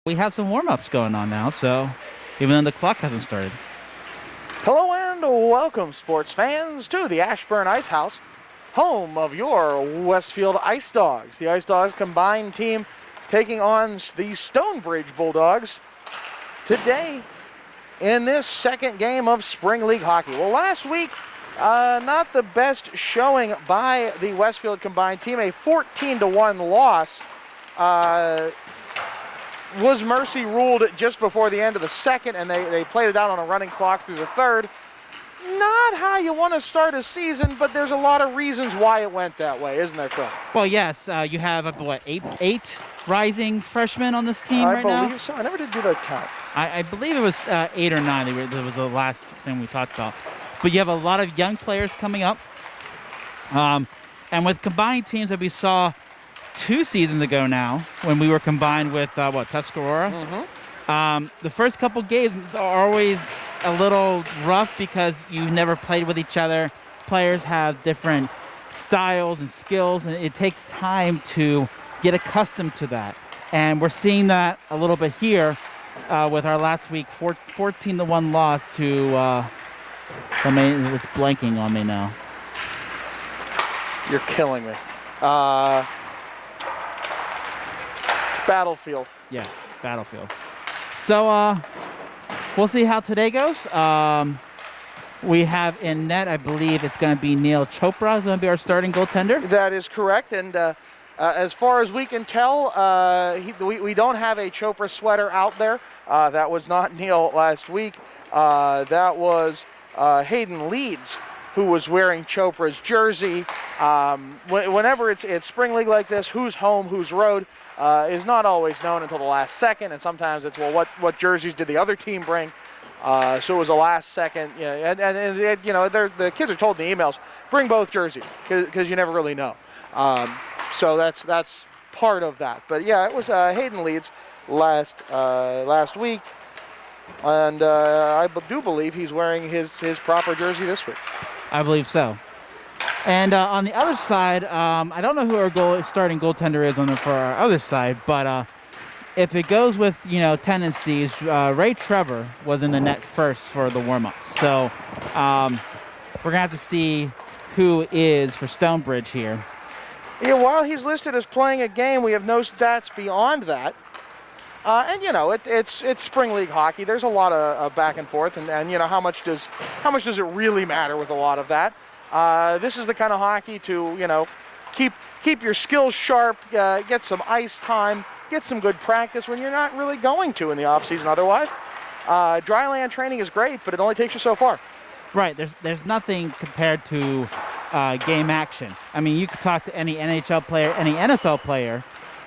We have some warm-ups going on now, so even though the clock hasn't started. Hello and welcome, sports fans, to the Ashburn Ice House, home of your Westfield Ice Dogs. The Ice Dogs combined team taking on the Stonebridge Bulldogs today in this second game of Spring League hockey. Well, last week, not the best showing by the Westfield combined team. A 14-1 loss was mercy ruled just before the end of the second, and they played it out on a running clock through the third. Not how you want to start a season, but there's a lot of reasons why it went that way, isn't there, Phil? Well, yes, you have, what, eight rising freshmen on this team right now? I believe so. I never did do that count. I believe it was 8 or 9. That was the last thing we talked about. But you have a lot of young players coming up. And with combined teams that we saw 2 seasons ago now, when we were combined with, Tuscarora? Mm-hmm. The first couple games are always a little rough because you never played with each other. Players have different styles and skills, and it takes time to get accustomed to that. And we're seeing that a little bit here with our last week 14-1 loss to it's blanking on me now. You're killing me. Battlefield. Yeah, Battlefield. So we'll see how today goes. We have in net, I believe it's going to be Neil Chopra is going to be our starting goaltender. That is correct. And as far as we can tell, we don't have a Chopra sweater out there. That was not Neil last week. That was Hayden Leeds, who was wearing Chopra's jersey. Whenever it's spring league like this, who's home, who's road, is not always known until the last second, and sometimes it's, well, what jerseys did the other team bring? So it was a last second, and the kids are told in the emails, bring both jerseys, because you never really know. So that's part of that. But yeah, it was Hayden Leeds last week, and I do believe he's wearing his proper jersey this week. I believe so. And on the other side, I don't know who our starting goaltender is for our other side, but if it goes with, tendencies, Ray Trevor was in the net first for the warm-up. So we're going to have to see who is for Stonebridge here. Yeah, while he's listed as playing a game, we have no stats beyond that. And it's spring league hockey. There's a lot of back and forth, and how much does it really matter with a lot of that? This is the kind of hockey to keep your skills sharp, get some ice time, get some good practice when you're not really going to in the off season otherwise. Dry land training is great, but it only takes you so far. Right. There's nothing compared to game action. I mean, you could talk to any NHL player, any NFL player,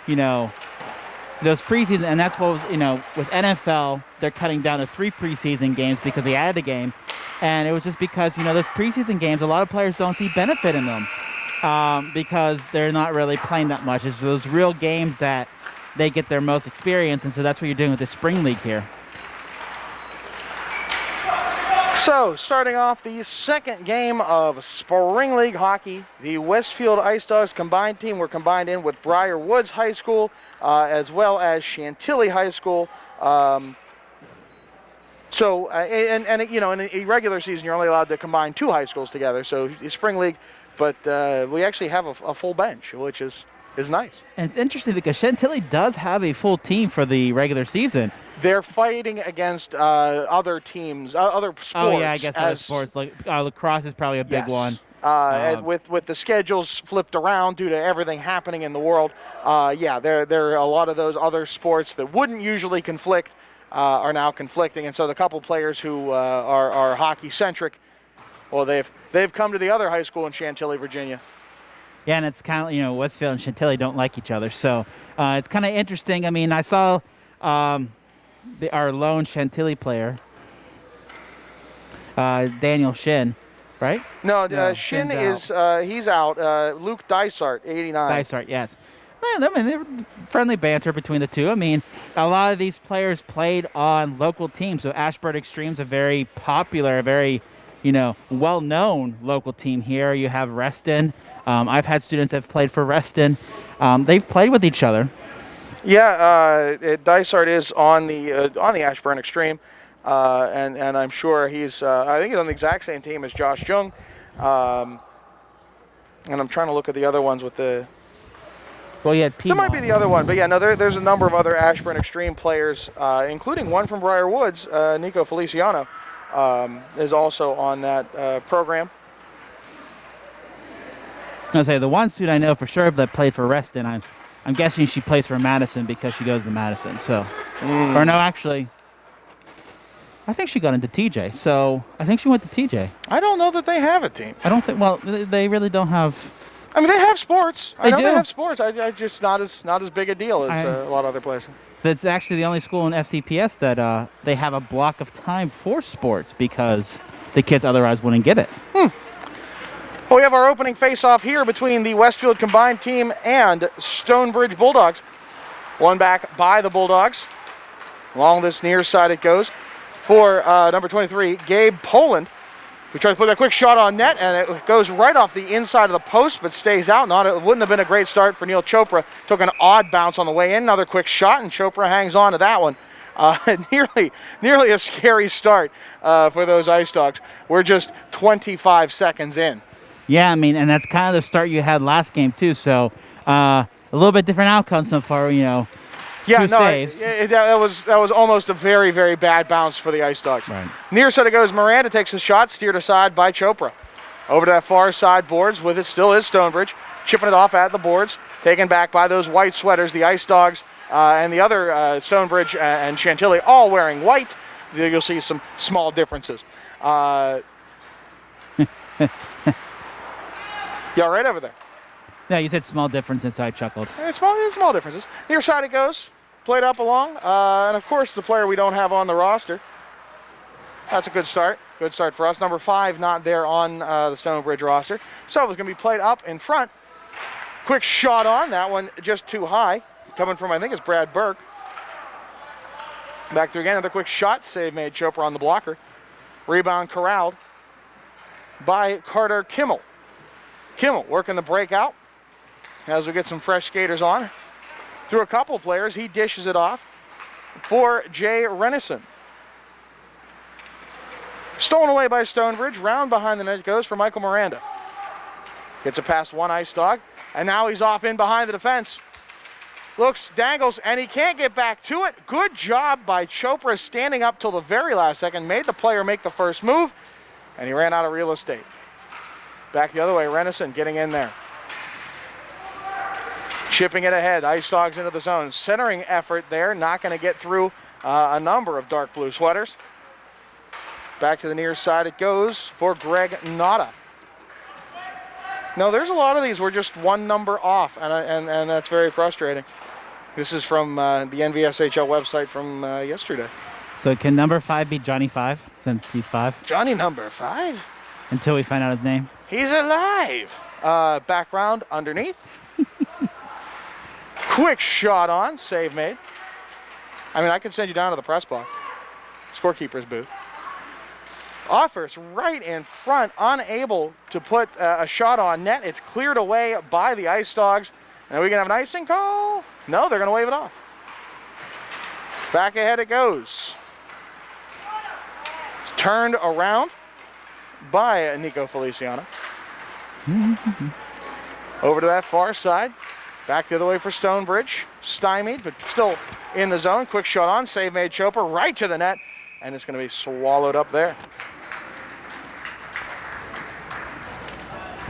those preseason, and that's what was, with NFL, they're cutting down to 3 preseason games because they added a game. And it was just because, those preseason games, a lot of players don't see benefit in them because they're not really playing that much. It's those real games that they get their most experience, and so that's what you're doing with the spring league here. So, starting off the second game of Spring League hockey, the Westfield Ice Dogs combined team were combined in with Briar Woods High School as well as Chantilly High School. In a regular season, you're only allowed to combine 2 high schools together, so Spring League, but we actually have a full bench, which is nice. And it's interesting because Chantilly does have a full team for the regular season. They're fighting against other teams, other sports. Oh, yeah, I guess other sports. Like lacrosse is probably a big one. With the schedules flipped around due to everything happening in the world, there are a lot of those other sports that wouldn't usually conflict are now conflicting. And so the couple players who are hockey-centric, well, they've come to the other high school in Chantilly, Virginia. Yeah, and it's kind of, Westfield and Chantilly don't like each other. So it's kind of interesting. I mean, I saw our lone Chantilly player, Daniel Shin, right? No, Shin is he's out. Luke Dysart, 89. Dysart, yes. I mean, they were friendly banter between the two. I mean, a lot of these players played on local teams. So Ashburn Extreme's a very popular, very, well-known local team here. You have Reston. I've had students that have played for Reston. They've played with each other. Yeah, Dysart is on the Ashburn Extreme, and I'm sure he's. I think he's on the exact same team as Josh Jung, and I'm trying to look at the other ones with the. Well, you had There might be the other one, but yeah, no, there's a number of other Ashburn Extreme players, including one from Briar Woods, Nico Feliciano, is also on that program. I'll say the one student I know for sure that played for Reston. I'm guessing she plays for Madison because she goes to Madison. So, or no, actually, I think she got into TJ. So I think she went to TJ. I don't know that they have a team. I don't think. Well, they really don't have. I mean, they have sports. I know do. they have sports. I just not as big a deal as a lot of other places. That's actually the only school in FCPS that they have a block of time for sports because the kids otherwise wouldn't get it. Well, we have our opening face-off here between the Westfield combined team and Stonebridge Bulldogs. One back by the Bulldogs. Along this near side it goes for number 23, Gabe Poland, who tried to put that quick shot on net, and it goes right off the inside of the post, but stays out. It wouldn't have been a great start for Neil Chopra. Took an odd bounce on the way in. Another quick shot, and Chopra hangs on to that one. Nearly a scary start for those Ice Dogs. We're just 25 seconds in. Yeah, I mean, and that's kind of the start you had last game too. So a little bit different outcome so far, Yeah, two saves. That was almost a very, very bad bounce for the Ice Dogs. Right. Near side it goes. Miranda takes a shot, steered aside by Chopra. Over to that far side boards. With it still is Stonebridge, chipping it off at the boards. Taken back by those white sweaters, the Ice Dogs and the other Stonebridge and Chantilly, all wearing white. You'll see some small differences. You all right over there? Yeah, you said small differences, so I chuckled. Small differences. Near side it goes. Played up along. And of course, the player we don't have on the roster. That's a good start. Good start for us. Number 5 not there on the Stonebridge roster. So it's going to be played up in front. Quick shot on. That one just too high. Coming from, I think it's Brad Burke. Back through again. Another quick shot. Save made. Chopra on the blocker. Rebound corralled by Carter Kimmel. Kimmel working the breakout as we get some fresh skaters on. Through a couple players, he dishes it off for Jay Renison. Stolen away by Stonebridge. Round behind the net goes for Michael Miranda. Gets it past one Ice Dog, and now he's off in behind the defense. Looks, dangles, and he can't get back to it. Good job by Chopra standing up till the very last second. Made the player make the first move, and he ran out of real estate. Back the other way, Renison getting in there. Chipping it ahead, Ice Dogs into the zone. Centering effort there, not going to get through a number of dark blue sweaters. Back to the near side it goes for Greg Nada. No, there's a lot of these. We're just one number off, and that's very frustrating. This is from the NVSHL website from yesterday. So can number 5 be Johnny 5 since he's 5? Johnny number 5? Until we find out his name. He's alive. Background underneath. Quick shot on. Save made. I mean, I could send you down to the press box. Scorekeeper's booth. Offers right in front. Unable to put a shot on net. It's cleared away by the Ice Dogs. And are we going to have an icing call? No, they're going to wave it off. Back ahead it goes. It's turned around by Nico Feliciano. Over to that far side. Back the other way for Stonebridge. Stymied, but still in the zone. Quick shot on. Save made Chopra right to the net. And it's going to be swallowed up there.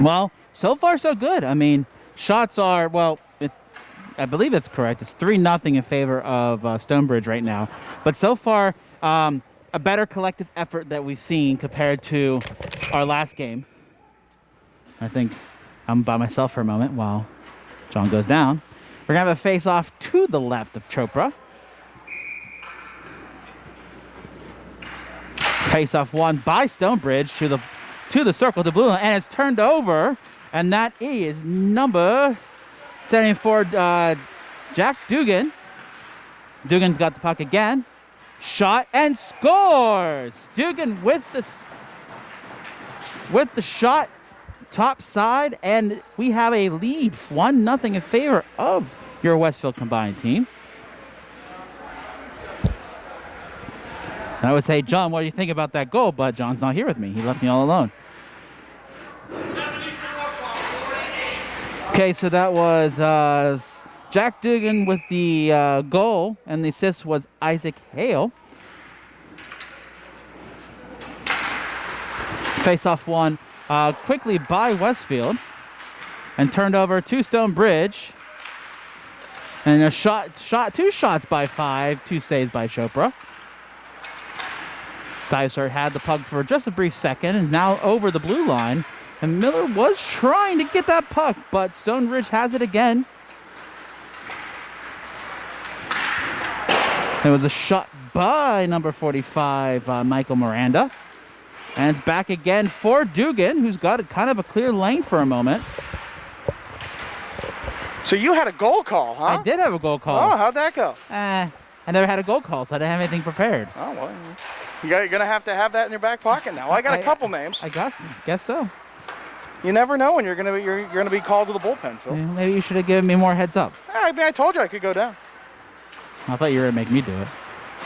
Well, so far so good. I mean, shots are, well, I believe it's correct. It's 3-0 in favor of Stonebridge right now. But so far, a better collective effort that we've seen compared to our last game. I think I'm by myself for a moment while John goes down. We're going to have a face-off to the left of Chopra. Face-off won by Stonebridge to the circle, to blue line, and it's turned over, and that is number 74, Jack Dugan. Dugan's got the puck again. Shot and scores! Dugan with the shot, top side, and we have a lead, 1-0 in favor of your Westfield combined team. And I would say, John, what do you think about that goal? But John's not here with me. He left me all alone. Okay, so that was Jack Dugan with the goal, and the assist was Isaac Hale. Face-off won quickly by Westfield and turned over to Stonebridge. And a two shots by 5, 2 saves by Chopra. Dysart had the puck for just a brief second and now over the blue line. And Miller was trying to get that puck, but Stonebridge has it again. There was a shot by number 45, Michael Miranda. And it's back again for Dugan, who's got kind of a clear lane for a moment. So you had a goal call, huh? I did have a goal call. Oh, how'd that go? I never had a goal call, so I didn't have anything prepared. Oh, well, you're going to have that in your back pocket now. I got a couple names. I guess so. You never know when you're going to be called to the bullpen, Phil. Yeah, maybe you should have given me more heads up. I mean, I told you I could go down. I thought you were going to make me do it.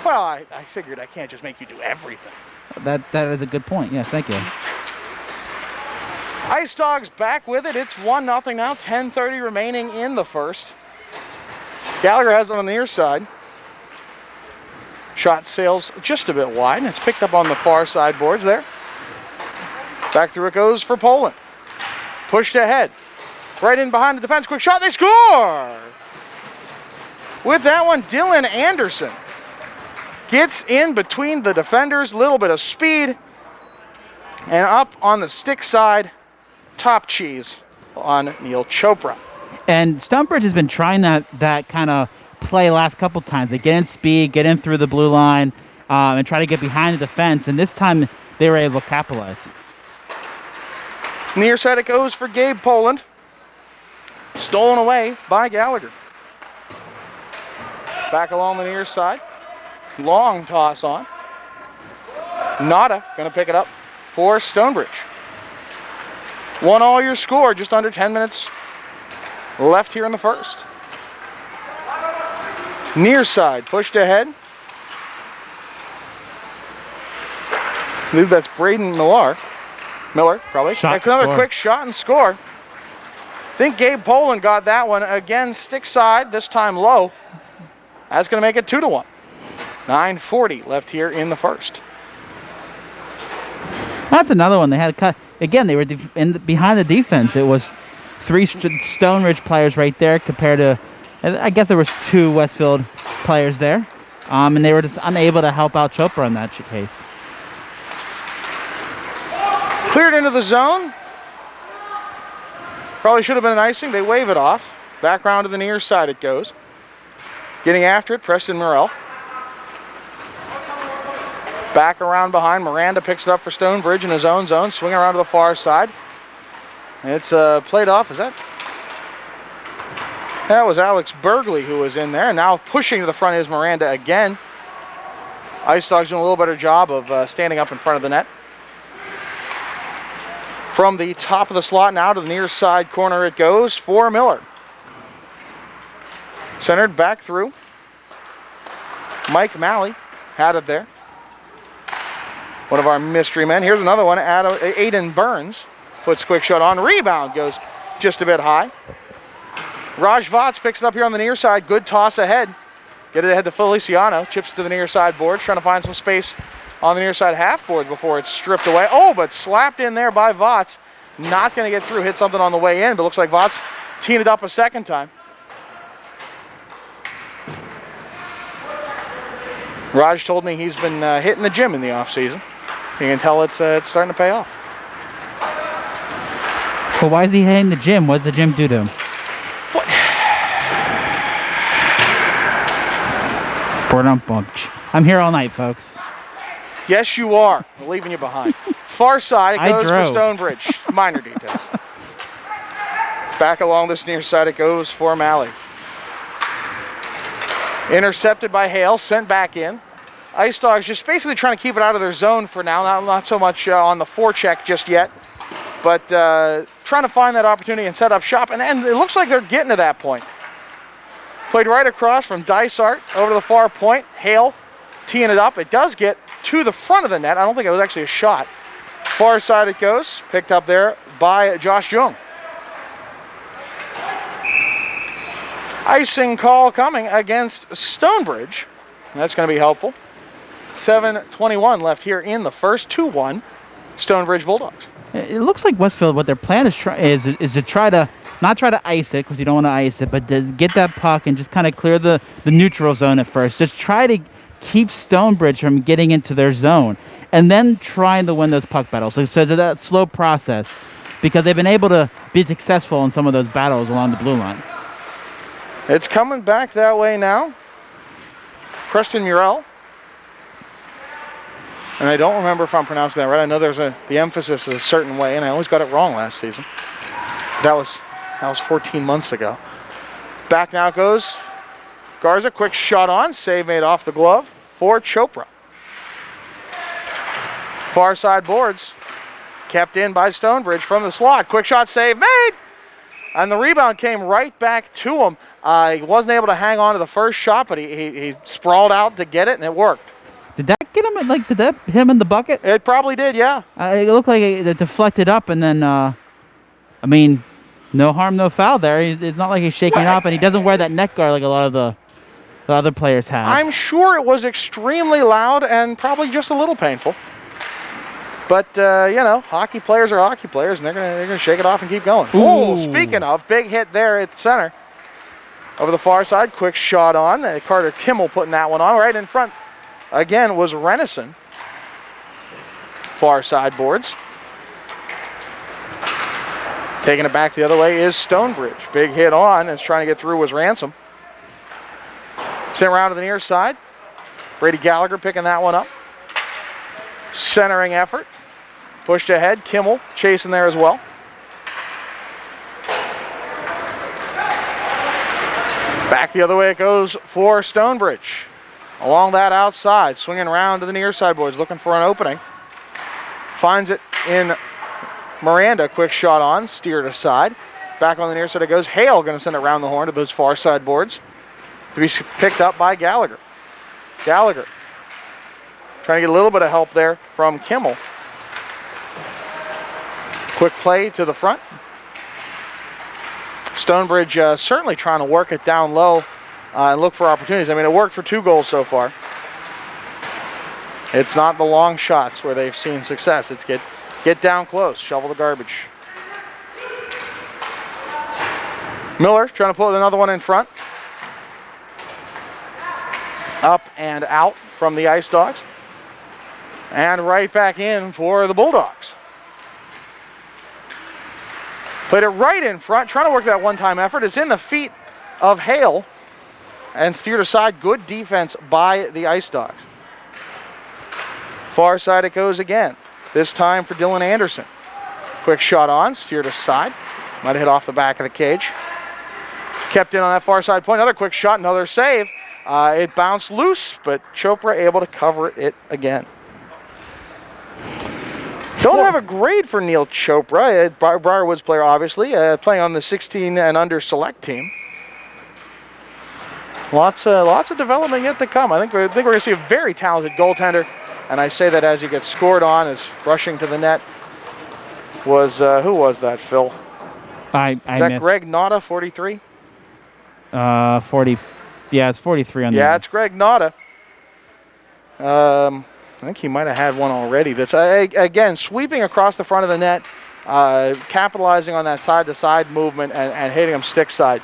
Well, I figured I can't just make you do everything. That is a good point. Yeah, thank you. Ice Dogs back with it. It's 1-0 now. 10:30 remaining in the first. Gallagher has it on the near side. Shot sails just a bit wide, and it's picked up on the far side boards there. Back through it goes for Poland. Pushed ahead. Right in behind the defense. Quick shot. They score! With that one, Dylan Anderson gets in between the defenders. Little bit of speed. And up on the stick side, top cheese on Neil Chopra. And Stonebridge has been trying that kind of play last couple times. They get in speed, get in through the blue line, and try to get behind the defense. And this time they were able to capitalize. Near side it goes for Gabe Poland. Stolen away by Gallagher. Back along the near side. Long toss on. Nada going to pick it up for Stonebridge. 1-1 your score, just under 10 minutes left here in the first. Near side pushed ahead. I believe that's Braden Miller, probably. Another quick shot and score. I think Gabe Poland got that one. Again, stick side, this time low. That's going to make it 2-1. 9:40 left here in the first. That's another one. They had a cut. Again, they were behind the defense. It was 3 Stonebridge players right there compared to, I guess there was 2 Westfield players there. And they were just unable to help out Chopra in that case. Cleared into the zone. Probably should have been an icing. They wave it off. Back round to the near side it goes. Getting after it, Preston Morrell. Back around behind. Miranda picks it up for Stonebridge in his own zone. Swinging around to the far side. It's played off. Is that? That was Alex Bergley who was in there. And now pushing to the front is Miranda again. Ice Dogs doing a little better job of standing up in front of the net. From the top of the slot now to the near side corner it goes for Miller. Centered back through. Mike Malley had it there. One of our mystery men. Here's another one. Aiden Burns puts quick shot on. Rebound goes just a bit high. Raj Vats picks it up here on the near side. Good toss ahead. Get it ahead to Feliciano. Chips to the near side board. Trying to find some space on the near side half board before it's stripped away. Oh, but slapped in there by Vats. Not going to get through. Hit something on the way in, but looks like Vats teed it up a second time. Raj told me he's been hitting the gym in the off season. You can tell it's starting to pay off. Well, why is he hitting the gym? What did the gym do to him? What? I'm here all night, folks. Yes, you are. We're leaving you behind. Far side, it goes for Stonebridge. Minor details. Back along this near side, it goes for Malley. Intercepted by Hale, sent back in. Ice Dogs just basically trying to keep it out of their zone for now. Not so much on the forecheck just yet, but trying to find that opportunity and set up shop. And it looks like they're getting to that point. Played right across from Dysart over to the far point. Hale teeing it up. It does get to the front of the net. I don't think it was actually a shot. Far side it goes, picked up there by Josh Jung. Icing call coming against Stonebridge. That's going to be helpful. 7:21 left here in the first. 2-1 Stonebridge Bulldogs. It looks like Westfield, what their plan is to try to not try to ice it, because you don't want to ice it, but to get that puck and just kind of clear the neutral zone at first. Just try to keep Stonebridge from getting into their zone, and then trying to win those puck battles. So that slow process, because they've been able to be successful in some of those battles along the blue line. It's coming back that way now. Preston Murrell. And I don't remember if I'm pronouncing that right. I know the emphasis is a certain way, and I always got it wrong last season. That was 14 months ago. Back now goes Garza. Quick shot on. Save made off the glove for Chopra. Far side boards. Kept in by Stonebridge from the slot. Quick shot save made. And the rebound came right back to him. He wasn't able to hang on to the first shot, but he sprawled out to get it, and it worked. Did that get him? Did that hit him in the bucket? It probably did, yeah. It looked like it deflected up, and then, I mean, no harm, no foul there. It's not like he's shaking it up, and he doesn't wear that neck guard like a lot of the other players have. I'm sure it was extremely loud and probably just a little painful. But, you know, hockey players are hockey players, and they're gonna shake it off and keep going. Oh, speaking of, big hit there at the center. Over the far side, quick shot on. Carter Kimmel putting that one on right in front. Again was Renison. Far side boards. Taking it back the other way is Stonebridge. Big hit on, as trying to get through was Ransom. Sent around to the near side. Brady Gallagher picking that one up. Centering effort. Pushed ahead. Kimmel chasing there as well. Back the other way it goes for Stonebridge. Along that outside, swinging around to the near side boards, looking for an opening. Finds it in Miranda. Quick shot on, steered aside. Back on the near side it goes. Hale going to send it around the horn to those far side boards to be picked up by Gallagher. Gallagher trying to get a little bit of help there from Kimmel. Quick play to the front. Stonebridge certainly trying to work it down low and look for opportunities. I mean, it worked for 2 goals so far. It's not the long shots where they've seen success. It's get down close, shovel the garbage. Miller trying to pull another one in front. Up and out from the Ice Dogs. And right back in for the Bulldogs. Played it right in front, trying to work that one-time effort. It's in the feet of Hale and steered aside. Good defense by the Ice Dogs. Far side it goes again. This time for Dylan Anderson. Quick shot on, steered aside. Might have hit off the back of the cage. Kept in on that far side point. Another quick shot, another save. It bounced loose, but Chopra able to cover it again. Don't have a grade for Neil Chopra, Briarwood's player, obviously, playing on the 16 and under select team. Lots of development yet to come. I think we're going to see a very talented goaltender, and I say that as he gets scored on, as rushing to the net was who was that, Phil? Is that missed. Greg Nada, 43? 40. Yeah, it's 43 on the. Yeah, it's Greg Nada. I think he might have had one already. That's again sweeping across the front of the net, capitalizing on that side-to-side movement and hitting him stick side.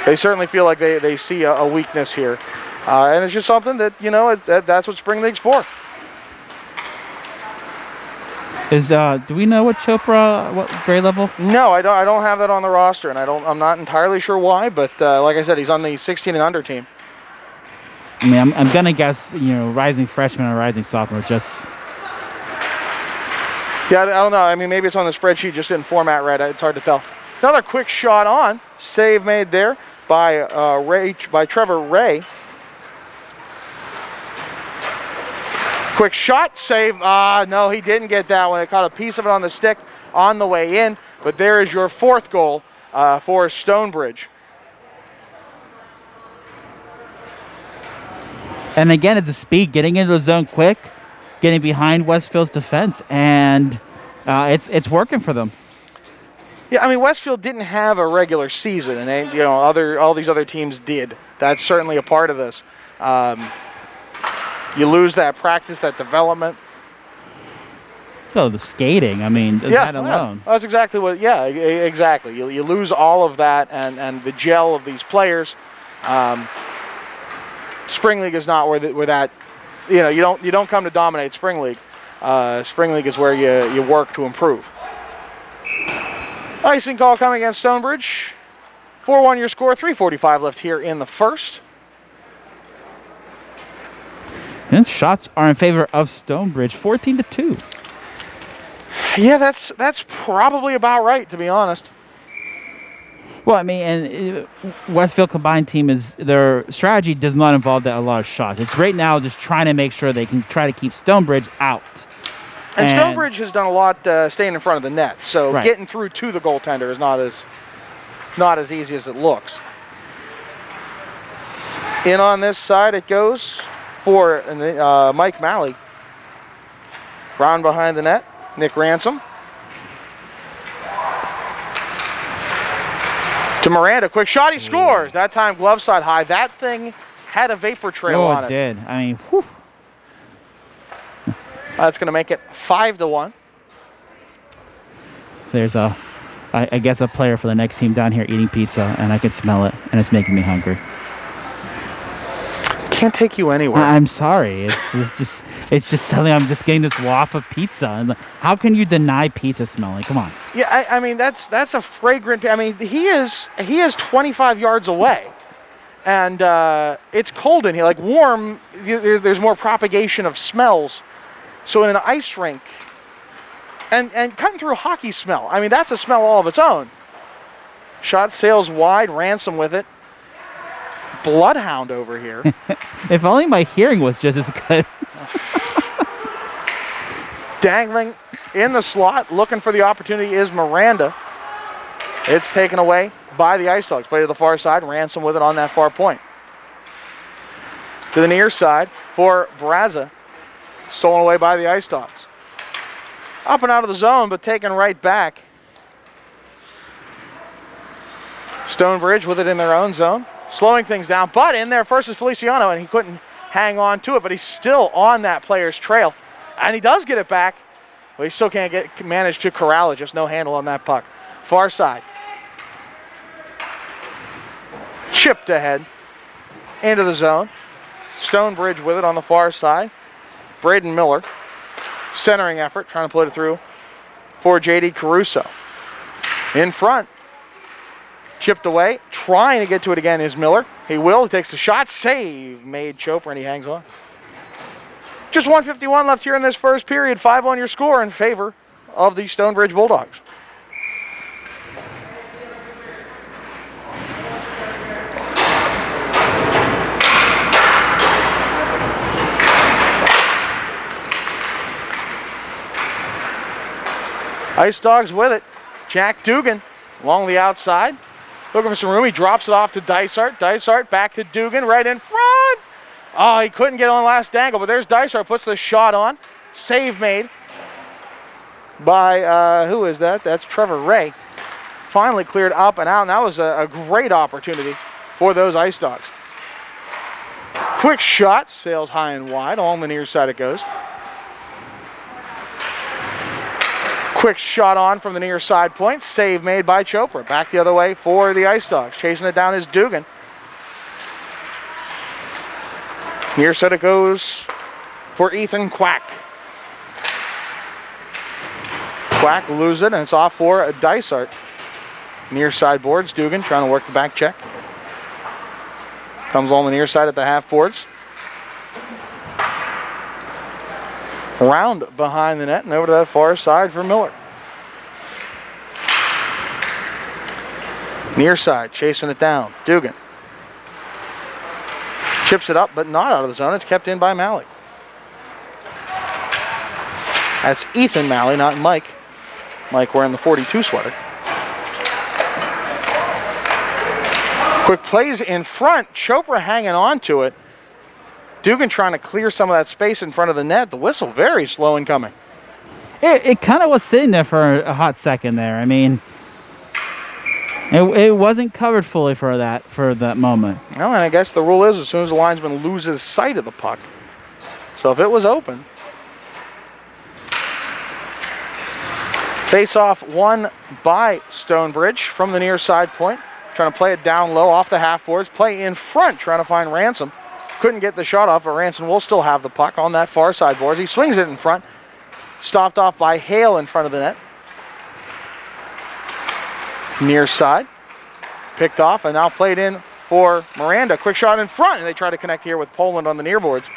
They certainly feel like they see a weakness here, and it's just something that that's what spring league's for. Do we know what Chopra, what grade level? No, I don't have that on the roster, and I'm not entirely sure why. But like I said, he's on the 16 and under team. I mean, I'm gonna guess, rising freshman or rising sophomore. Just. Yeah, I don't know. I mean, maybe it's on the spreadsheet, just didn't format right. It's hard to tell. Another quick shot on, save made there by Trevor Ray. Quick shot, save. No, he didn't get that one. It caught a piece of it on the stick on the way in. But there is your 4th goal for Stonebridge. And again, it's a speed, getting into the zone quick, getting behind Westfield's defense, and it's working for them. Yeah, I mean, Westfield didn't have a regular season, and all these other teams did. That's certainly a part of this. You lose that practice, that development. So the skating, I mean, that alone. Yeah, that's exactly what. Yeah, exactly. You lose all of that, and the gel of these players. Spring League is not where that. You don't come to dominate Spring League. Spring League is where you work to improve. Icing call coming against Stonebridge. 4-1 your score, 3:45 left here in the first. And shots are in favor of Stonebridge, 14-2. Yeah, that's probably about right, to be honest. Well, I mean, and Westfield combined team their strategy does not involve a lot of shots. It's right now just trying to make sure they can try to keep Stonebridge out. And Stonebridge has done a lot staying in front of the net, so right. Getting through to the goaltender is not as easy as it looks. In on this side it goes for Mike Malley. Round behind the net, Nick Ransom. To Miranda, quick shot, he scores. That time glove side high. That thing had a vapor trail on it. It did. I mean, whew. That's going to make it 5-1. There's I guess a player for the next team down here eating pizza, and I can smell it, and it's making me hungry. Can't take you anywhere. I'm sorry. It's just something. I'm just getting this waft of pizza, and how can you deny pizza smelling? Come on. Yeah, I mean that's a fragrant. I mean he is 25 yards away, and it's cold in here. Like warm, there's more propagation of smells. So in an ice rink, and cutting through hockey smell. I mean that's a smell all of its own. Shot sails wide, Ransom with it. Bloodhound over here. If only my hearing was just as good. Dangling in the slot, looking for the opportunity is Miranda. It's taken away by the Ice Dogs. Play to the far side, Ransom with it on that far point. To the near side for Braza. Stolen away by the Ice Dogs. Up and out of the zone, but taken right back. Stonebridge with it in their own zone. Slowing things down, but in there first is Feliciano, and he couldn't hang on to it, but he's still on that player's trail. And he does get it back, but he still can't manage to corral it. Just no handle on that puck. Far side. Chipped ahead into the zone. Stonebridge with it on the far side. Braden Miller, centering effort, trying to put it through for J.D. Caruso. In front. Chipped away, trying to get to it again is Miller. He will, he takes the shot, save made Chopra, and he hangs on. Just 1:51 left here in this first period. 5-1 your score in favor of the Stonebridge Bulldogs. Ice Dogs with it. Jack Dugan along the outside. Looking for some room. He drops it off to Dysart. Dysart back to Dugan right in front. Oh, he couldn't get on the last dangle, but there's Dysart. Puts the shot on. Save made by, who is that? That's Trevor Ray. Finally cleared up and out, and that was a great opportunity for those Ice Dogs. Quick shot. Sails high and wide. Along the near side it goes. Quick shot on from the near side point. Save made by Chopra. Back the other way for the Ice Dogs. Chasing it down is Dugan. Near side it goes for Ethan Quack. Quack loses it, and it's off for a Dysart. Near side boards. Dugan trying to work the back check. Comes on the near side at the half boards. Around behind the net and over to that far side for Miller. Near side, chasing it down. Dugan. Chips it up, but not out of the zone. It's kept in by Malley. That's Ethan Malley, not Mike. Mike wearing the 42 sweater. Quick plays in front. Chopra hanging on to it. Dugan trying to clear some of that space in front of the net. The whistle very slow in coming. It kind of was sitting there for a hot second there. I mean, it wasn't covered fully for that moment. No, and I guess the rule is as soon as the linesman loses sight of the puck. So if it was open. Face-off won by Stonebridge from the near side point. Trying to play it down low off the half boards. Play in front, trying to find Ransom. Couldn't get the shot off, but Ransom will still have the puck on that far side boards. He swings it in front. Stopped off by Hale in front of the net. Near side. Picked off and now played in for Miranda. Quick shot in front, and they try to connect here with Poland on the near boards.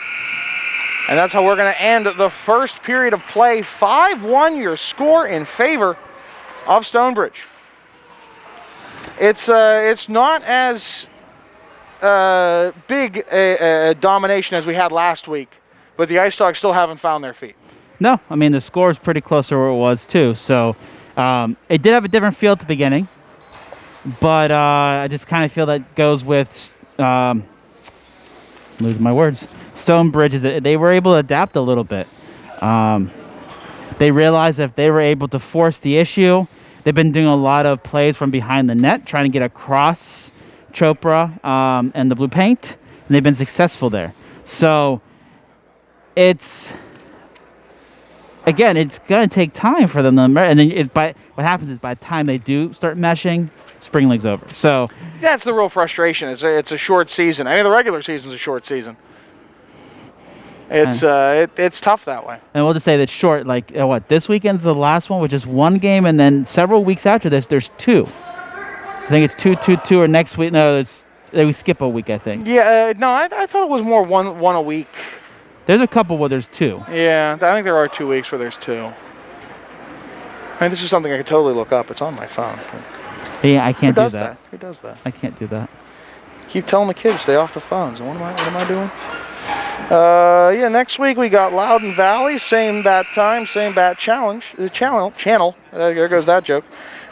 And that's how we're going to end the first period of play. 5-1 your score in favor of Stonebridge. It's not as big a domination as we had last week, but the Ice Dogs still haven't found their feet. No, I mean, the score is pretty close to where it was, too. So it did have a different feel at the beginning, but I just kind of feel that goes with, losing my words, Stonebridge, is that they were able to adapt a little bit. They realized if they were able to force the issue, they've been doing a lot of plays from behind the net, trying to get across Chopra and the blue paint, and they've been successful there. So it's going to take time for them to, and then what happens is by the time they do start meshing, spring league's over. So that's the real frustration. It's a short season. I mean, the regular season's a short season. It's tough that way. And we'll just say that short, like this weekend's the last one, which is one game, and then several weeks after this, there's two. I think it's 2-2-2, or next week. No, we skip a week, I think. Yeah, no, I thought it was more one a week. There's a couple where there's two. Yeah, I think there are 2 weeks where there's two. I mean, this is something I could totally look up. It's on my phone. Yeah, I can't do that. Who does that? I can't do that. Keep telling the kids stay off the phones. And what am I doing? Yeah, next week we got Loudon Valley, same bat time, same bat channel. There goes that joke.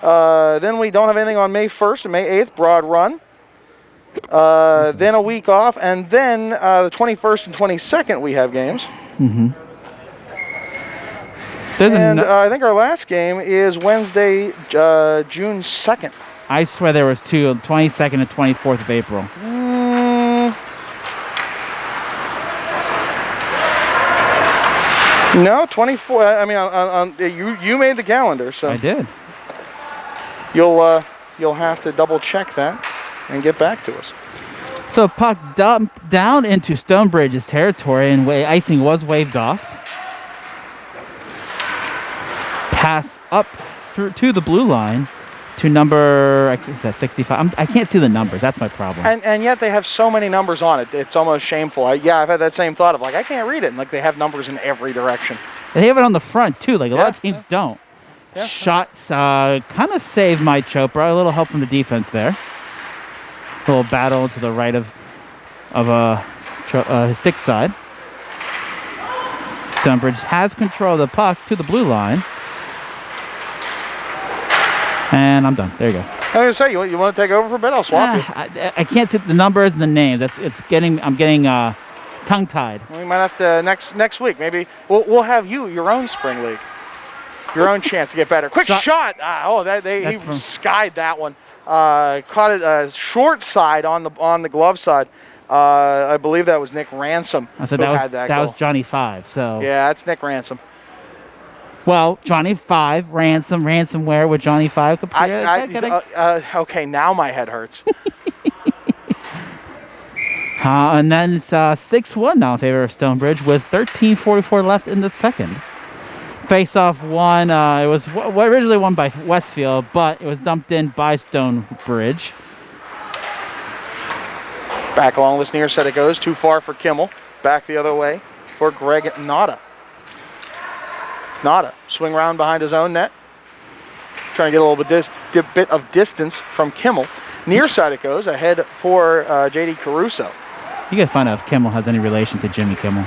Then we don't have anything on May 1st and May 8th, Broad Run. Then a week off, and then the 21st and 22nd we have games. Mm-hmm. I think our last game is Wednesday, June 2nd. I swear there was two, 22nd and 24th of April. No, 24. I mean, you made the calendar, so I did. You'll have to double check that and get back to us. So puck dumped down into Stonebridge's territory, and icing was waved off. Pass up through to the blue line to number, is that 65? I can't see the numbers. That's my problem. And yet they have so many numbers on it. It's almost shameful. I've had that same thought of I can't read it. And they have numbers in every direction. They have it on the front too. A lot of teams don't. Yeah. Shots kind of saved my Chopra. A little help from the defense there. A little battle to the right of his stick side. Stonebridge has control of the puck to the blue line. And I'm done. There you go. I was going to say, you want to take over for a bit? I'll swap you. I can't see the numbers and the names. I'm getting tongue-tied. We might have to next week. Maybe we'll have your own spring league, your own chance to get better. Quick shot! He skied that one. Caught it short side on the glove side. I believe that was Nick Ransom. That was Johnny 5. So yeah, that's Nick Ransom. Well, Johnny 5, ransomware with Johnny 5. Okay, now my head hurts. And then it's 6-1 now in favor of Stonebridge with 13:44 left in the second. Face-off won. It was originally won by Westfield, but it was dumped in by Stonebridge. Back along this near side it goes. Too far for Kimmel. Back the other way for Greg Nada. Nada, swing around behind his own net. Trying to get a little bit of distance from Kimmel. Near side it goes, ahead for J.D. Caruso. You gotta find out if Kimmel has any relation to Jimmy Kimmel.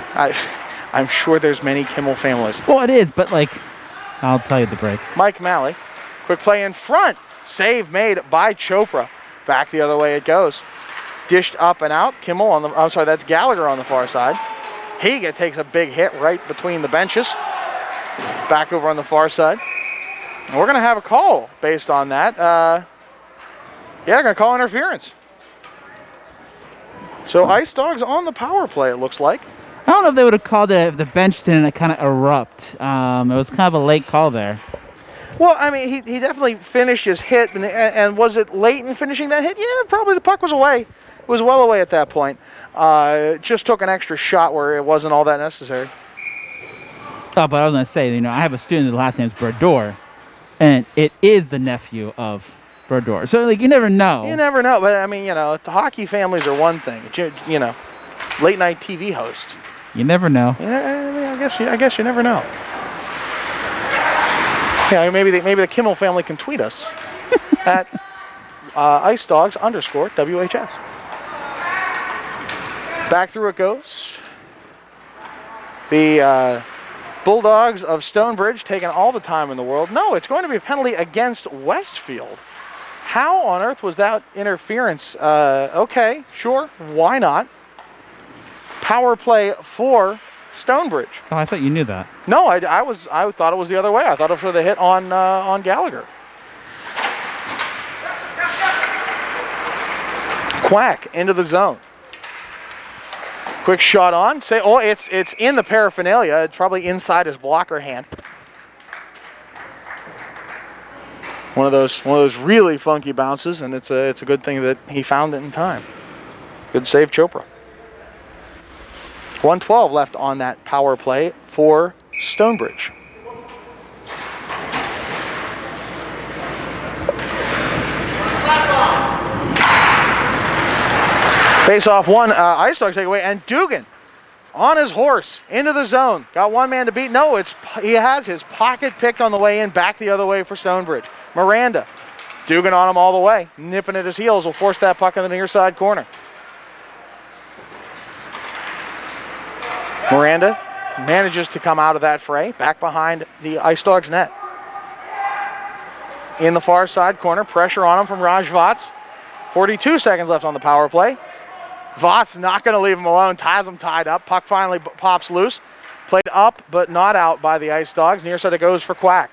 I'm sure there's many Kimmel families. Well, it is, but I'll tell you at the break. Mike Malley, quick play in front. Save made by Chopra. Back the other way it goes. Dished up and out. Kimmel on the, I'm sorry, that's Gallagher on the far side. Higa takes a big hit right between the benches. Back over on the far side. And we're going to have a call based on that. Yeah, they're going to call interference. So Ice Dogs on the power play, it looks like. I don't know if they would have called it if the bench didn't kind of erupt. It was kind of a late call there. Well, I mean, he definitely finished his hit. And was it late in finishing that hit? Yeah, probably the puck was away. It was well away at that point. Just took an extra shot where it wasn't all that necessary. Oh, but I was going to say, I have a student whose last name is Berdor, and it is the nephew of Berdor. So, you never know. You never know. But, I mean, the hockey families are one thing. Late night TV hosts. You never know. Yeah, I mean, I guess you never know. Yeah, maybe the Kimmel family can tweet us at IceDogs_WHS. Back through it goes. The Bulldogs of Stonebridge taking all the time in the world. No, it's going to be a penalty against Westfield. How on earth was that interference? Okay, sure, why not? Power play for Stonebridge. Oh, I thought you knew that. No, I thought it was the other way. I thought it was for the hit on Gallagher. Quack into the zone. Quick shot on. It's in the paraphernalia. It's probably inside his blocker hand. One of those really funky bounces, and it's a good thing that he found it in time. Good save, Chopra. 1:12 left on that power play for Stonebridge. Face-off one, Ice Dogs take away, and Dugan on his horse into the zone. Got one man to beat. No, he has his pocket picked on the way in, back the other way for Stonebridge. Miranda, Dugan on him all the way, nipping at his heels, will force that puck in the near side corner. Miranda manages to come out of that fray, back behind the Ice Dogs net. In the far side corner, pressure on him from Raj Vats. 42 seconds left on the power play. Vats not going to leave him alone, ties him tied up. Puck finally pops loose. Played up, but not out by the Ice Dogs. Near side it goes for Quack.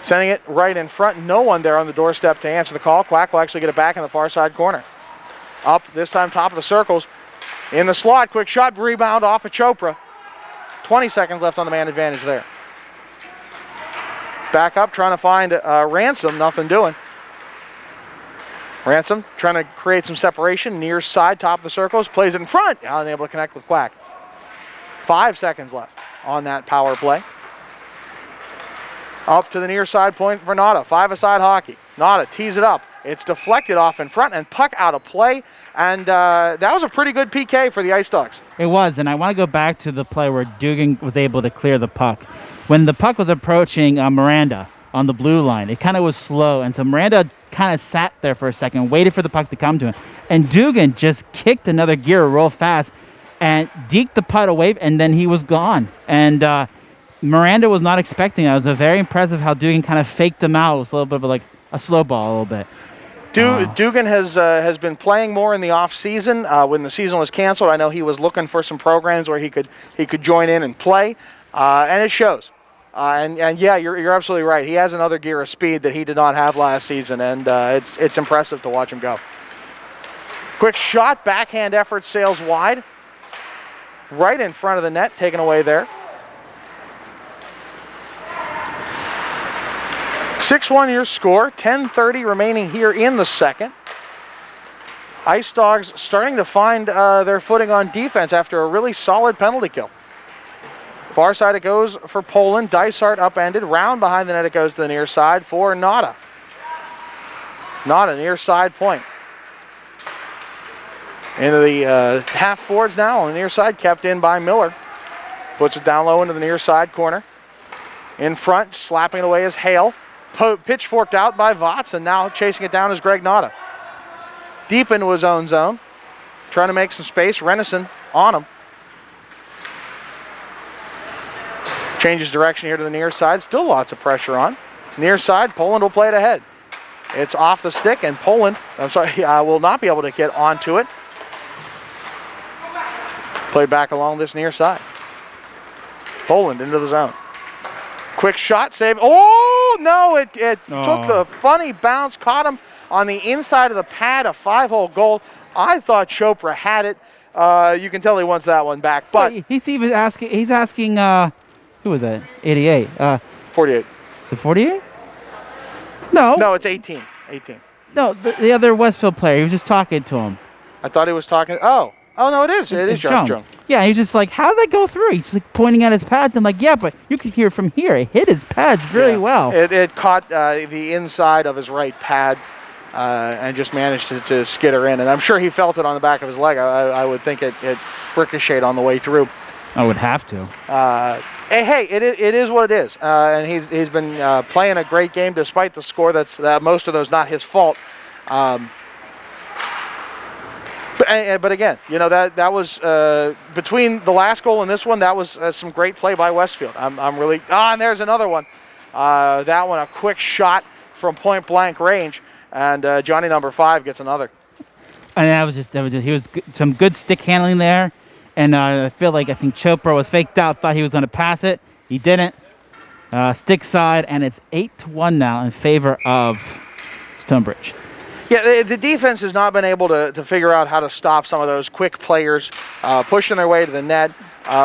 Sending it right in front. No one there on the doorstep to answer the call. Quack will actually get it back in the far side corner. Up, this time top of the circles. In the slot, quick shot, rebound off of Chopra. 20 seconds left on the man advantage there. Back up, trying to find Ransom, nothing doing. Ransom trying to create some separation, near side, top of the circles, plays it in front, unable to connect with Quack. 5 seconds left on that power play. Up to the near side point for Nada, five-a-side hockey. Nada tees it up. It's deflected off in front and puck out of play. And that was a pretty good PK for the Ice Dogs. It was, and I want to go back to the play where Dugan was able to clear the puck. When the puck was approaching Miranda on the blue line, it kind of was slow. And so Miranda kind of sat there for a second, waited for the puck to come to him. And Dugan just kicked another gear real fast and deked the puck away, and then he was gone. And Miranda was not expecting that. It was very impressive how Dugan kind of faked him out. It was a little bit of a slow ball a little bit. Dugan has been playing more in the off season. When the season was canceled, I know he was looking for some programs where he could join in and play, and it shows. And yeah, you're absolutely right. He has another gear of speed that he did not have last season, and it's impressive to watch him go. Quick shot, backhand effort, sails wide, right in front of the net, taken away there. 6-1 your score, 10:30 remaining here in the second. Ice Dogs starting to find their footing on defense after a really solid penalty kill. Far side it goes for Poland. Dysart upended. Round behind the net it goes to the near side for Nada. Nada near side point. Into the half boards now on the near side, kept in by Miller. Puts it down low into the near side corner. In front, slapping it away is Hale. Pitchforked out by Vats, and now chasing it down is Greg Nada. Deep into his own zone. Trying to make some space. Renison on him. Changes direction here to the near side. Still lots of pressure on. Near side, Poland will play it ahead. It's off the stick, and Poland, will not be able to get onto it. Played back along this near side. Poland into the zone. Quick shot, save. Oh, no, it took the funny bounce, caught him on the inside of the pad, a 5-hole goal. I thought Chopra had it. You can tell he wants that one back, but he's asking, who was that? 88. 48. Is it 48? No. No, it's 18. 18. No, the other Westfield player. He was just talking to him. I thought he was talking. Oh, no, it is. It is Josh Jones. Yeah, he's just like, how did that go through? He's like pointing at his pads. I'm like, yeah, but you could hear from here. It hit his pads really well. It caught the inside of his right pad and just managed to skitter in. And I'm sure he felt it on the back of his leg. I would think it ricocheted on the way through. I would have to. Hey, it is what it is. And he's been playing a great game despite the score. That's most of those not his fault. But again, that was between the last goal and this one. That was some great play by Westfield. I'm really. And there's another one. That one, a quick shot from point blank range, and Johnny number 5 gets another. And he was some good stick handling there, and I think Chopra was faked out, thought he was going to pass it. He didn't. Stick side, and it's 8-1 now in favor of Stonebridge. Yeah, the defense has not been able to figure out how to stop some of those quick players pushing their way to the net.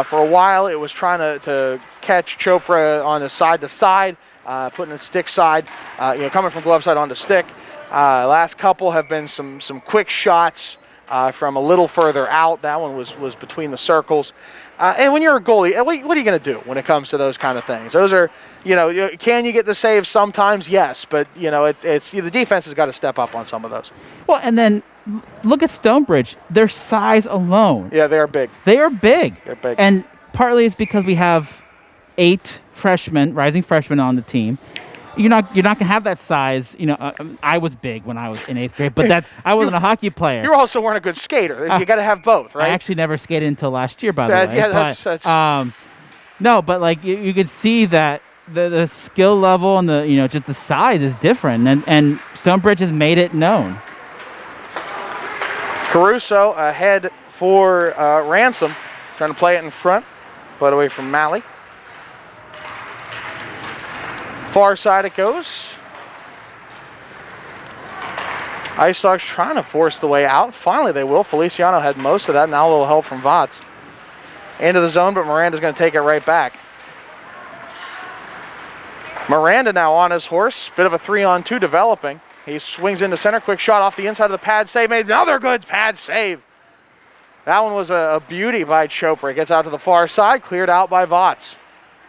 For a while, it was trying to catch Chopra on the side-to-side, putting the stick side, coming from glove side onto stick. Last couple have been some quick shots from a little further out. That one was between the circles. And when you're a goalie, what are you going to do when it comes to those kind of things? Those are, can you get the save sometimes? Yes, but it's the defense has got to step up on some of those. Well, and then look at Stonebridge. Their size alone. Yeah, they are big. They are big. They're big. And partly it's because we have 8 rising freshmen on the team. You're not gonna have that size. I was big when I was in 8th grade, but I wasn't a hockey player. You also weren't a good skater. You got to have both, right? I actually never skated until last year, by the way. Yeah, that's. No, but like you could see that the skill level and the just the size is different, and Stonebridge has made it known. Caruso ahead for Ransom, trying to play it in front, but away from Malley. Far side it goes. Ice Dogs trying to force the way out. Finally they will. Feliciano had most of that. Now a little help from Votz. Into the zone, but Miranda's going to take it right back. Miranda now on his horse. Bit of a 3-on-2 developing. He swings into center. Quick shot off the inside of the pad save. Made another good pad save. That one was a beauty by Chopra. Gets out to the far side. Cleared out by Votz.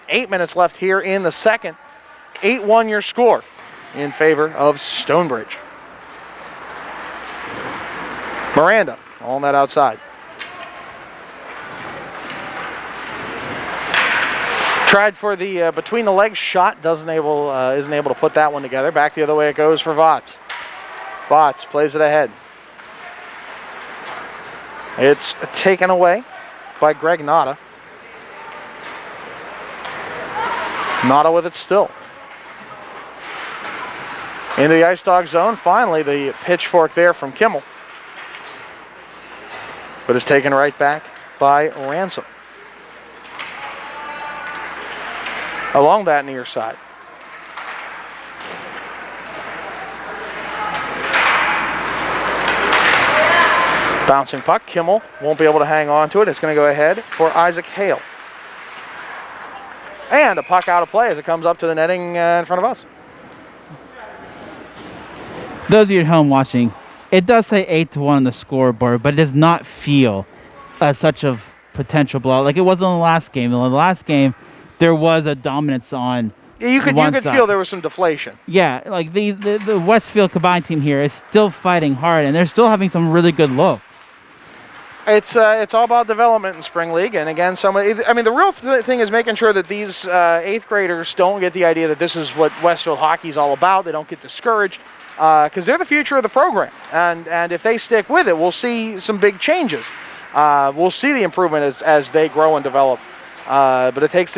8 minutes left here in the second. 8-1 your score in favor of Stonebridge. Miranda on that outside. Tried for the between the legs shot, isn't able to put that one together. Back the other way it goes for Votz. Votz plays it ahead. It's taken away by Greg Nada. Nada with it still. Into the Ice Dog zone. Finally, the pitchfork there from Kimmel. But it's taken right back by Ransom. Along that near side. Bouncing puck. Kimmel won't be able to hang on to it. It's going to go ahead for Isaac Hale. And a puck out of play as it comes up to the netting in front of us. Those of you at home watching, it does say 8-1 on the scoreboard, but it does not feel such a potential blowout like it was in the last game. In the last game, there was a dominance on you could one side. Feel there was some deflation. Yeah, like the Westfield combined team here is still fighting hard, and they're still having some really good looks. It's all about development in spring league, and again, the real thing is making sure that these 8th graders don't get the idea that this is what Westfield hockey is all about. They don't get discouraged. Because they're the future of the program, and if they stick with it, we'll see some big changes. We'll see the improvement as they grow and develop. But it takes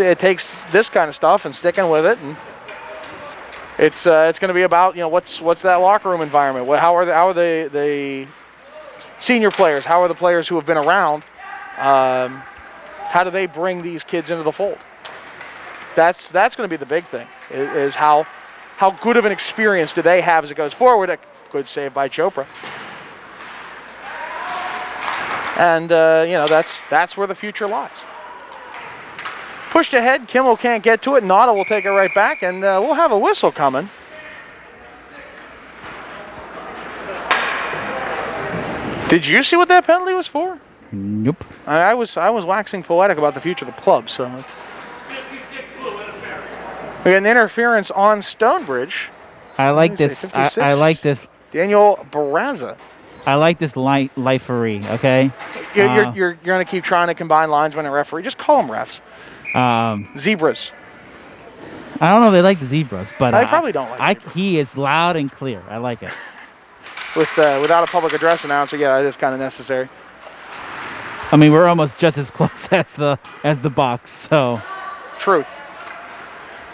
this kind of stuff and sticking with it. And It's going to be about, what's that locker room environment? How are the senior players? How are the players who have been around? How do they bring these kids into the fold? That's going to be the big thing. Is how good of an experience do they have as it goes forward? A good save by Chopra. And that's where the future lies. Pushed ahead, Kimmel can't get to it. Nada will take it right back, and we'll have a whistle coming. Did you see what that penalty was for? Nope. I was waxing poetic about the future of the club. So 56 blue interference. we got an interference on Stonebridge. I like this. I like this. Daniel Barraza. I like this lifery. Okay. You're going to keep trying to combine linesman and referee. Just call them refs. Zebras. I don't know if they like the zebras, but I probably don't like zebras. He is loud and clear. I like it. Without a public address announcer, yeah, it is kind of necessary. I mean, we're almost just as close as the box. So. Truth.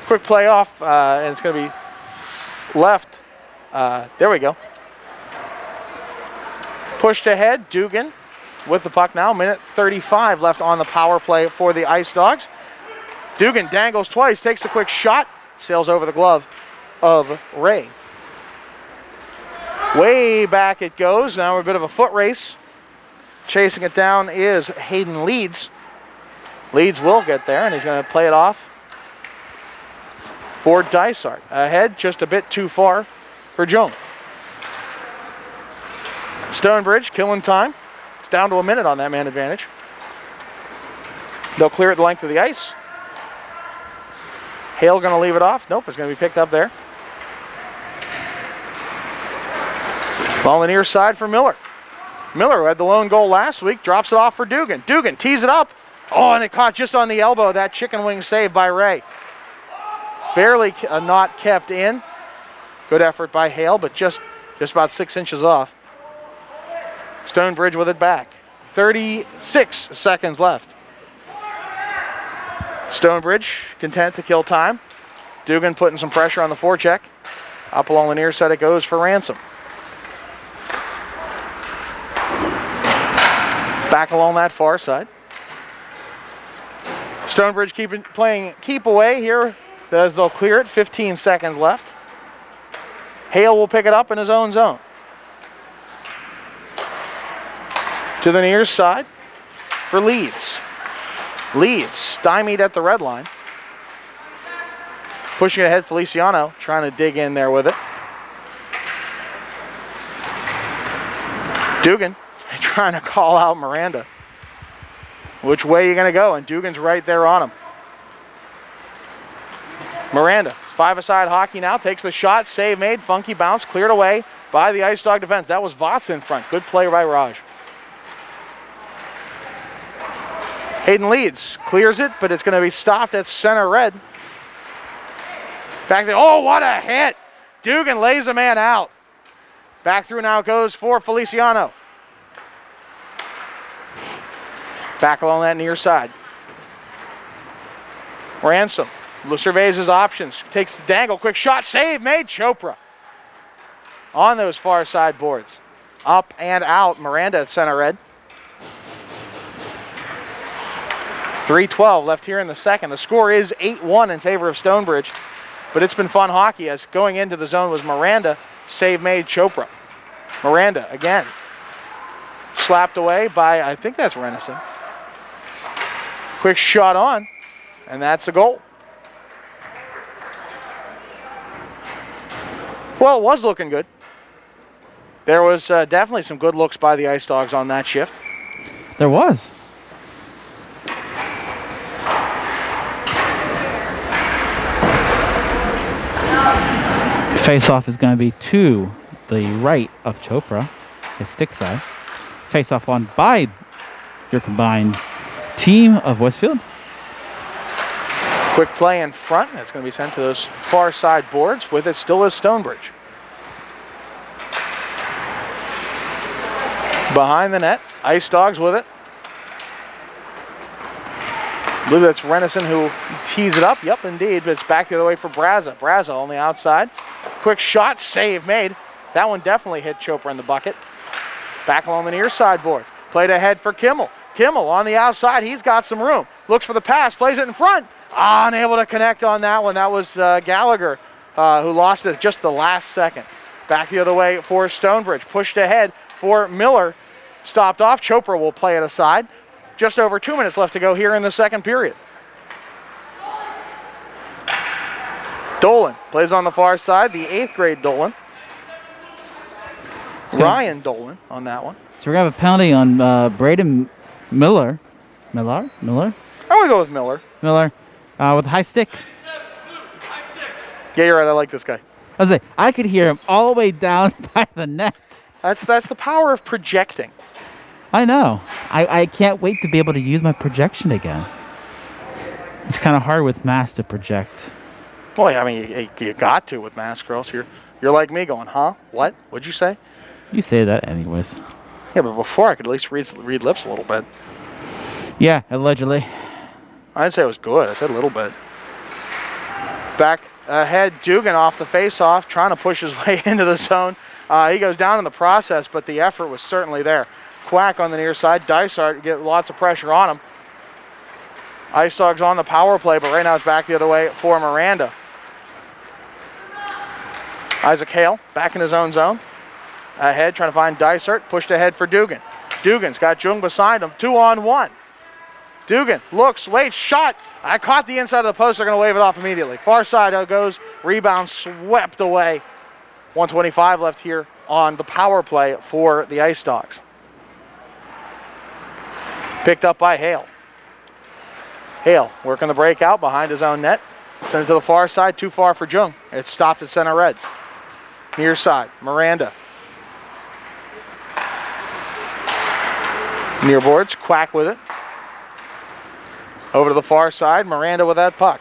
Quick playoff, and it's going to be left. There we go. Pushed ahead, Dugan with the puck now. Minute 35 left on the power play for the Ice Dogs. Dugan dangles twice, takes a quick shot, sails over the glove of Ray. Way back it goes. Now we're a bit of a foot race. Chasing it down is Hayden Leeds. Leeds will get there, and he's going to play it off for Dysart. Ahead, just a bit too far for Joan. Stonebridge killing time. It's down to a minute on that man advantage. They'll clear it the length of the ice. Hale going to leave it off. Nope, it's going to be picked up there. Ball on the near side for Miller. Miller, who had the lone goal last week, drops it off for Dugan. Dugan tees it up. Oh, and it caught just on the elbow. That chicken wing save by Ray. Barely not kept in. Good effort by Hale, but just about 6 inches off. Stonebridge with it back. 36 seconds left. Stonebridge content to kill time. Dugan putting some pressure on the forecheck. Up along the near side it goes for Ransom. Back along that far side. Stonebridge keep away here as they'll clear it. 15 seconds left. Hale will pick it up in his own zone. To the near side for Leeds. Leeds stymied at the red line. Pushing it ahead, Feliciano trying to dig in there with it. Dugan trying to call out Miranda. Which way are you going to go? And Dugan's right there on him. Miranda, five-a-side hockey now, takes the shot, save made, funky bounce, cleared away by the Ice Dog defense. That was Votz in front. Good play by Raj. Hayden Leeds clears it, but it's going to be stopped at center red. Back there. Oh, what a hit! Dugan lays a man out. Back through now goes for Feliciano. Back along that near side. Ransom surveys his options. Takes the dangle. Quick shot. Save made. Chopra on those far side boards. Up and out. Miranda at center red. 3:12 left here in the second. The score is 8-1 in favor of Stonebridge. But it's been fun hockey as going into the zone was Miranda. Save made Chopra. Miranda again. Slapped away by, I think that's Renison. Quick shot on. And that's a goal. Well, it was looking good. There was definitely some good looks by the Ice Dogs on that shift. There was. Face-off is going to be to the right of Chopra, his stick side. Face-off on by your combined team of Westfield. Quick play in front. That's going to be sent to those far side boards. With it still is Stonebridge. Behind the net, Ice Dogs with it. I believe that's Renison who tees it up. Yep, indeed. But it's back the other way for Braza. Braza on the outside. Quick shot, save made. That one definitely hit Chopra in the bucket. Back along the near side boards. Played ahead for Kimmel. Kimmel on the outside. He's got some room. Looks for the pass. Plays it in front. Unable to connect on that one. That was Gallagher who lost it just the last second. Back the other way for Stonebridge. Pushed ahead for Miller. Stopped off. Chopra will play it aside. Just over 2 minutes left to go here in the second period. Dolan plays on the far side. The 8th grade Dolan. Ryan Dolan on that one. So we're going to have a penalty on Braden Miller. Miller? I'm going to go with Miller. Miller with a high stick. Yeah, you're right. I like this guy. I could hear him all the way down by the net. That's the power of projecting. I know. I can't wait to be able to use my projection again. It's kind of hard with masks to project. Well, yeah, I mean, you got to with masks, girls. You're like me going, huh? What? What'd you say? You say that anyways. Yeah, but before I could at least read lips a little bit. Yeah, allegedly. I didn't say it was good. I said a little bit. Back ahead, Dugan off the face-off, trying to push his way into the zone. He goes down in the process, but the effort was certainly there. Quack on the near side. Dysart get lots of pressure on him. Ice Dogs on the power play, but right now it's back the other way for Miranda. Isaac Hale back in his own zone. Ahead, trying to find Dysart. Pushed ahead for Dugan. Dugan's got Jung beside him. 2-on-1. Dugan looks, waits, shot. I caught the inside of the post. They're going to wave it off immediately. Far side goes. Rebound swept away. 1:25 left here on the power play for the Ice Dogs. Picked up by Hale. Hale working the breakout behind his own net. Send it to the far side. Too far for Jung. It's stopped at center red. Near side. Miranda. Near boards. Quack with it. Over to the far side. Miranda with that puck.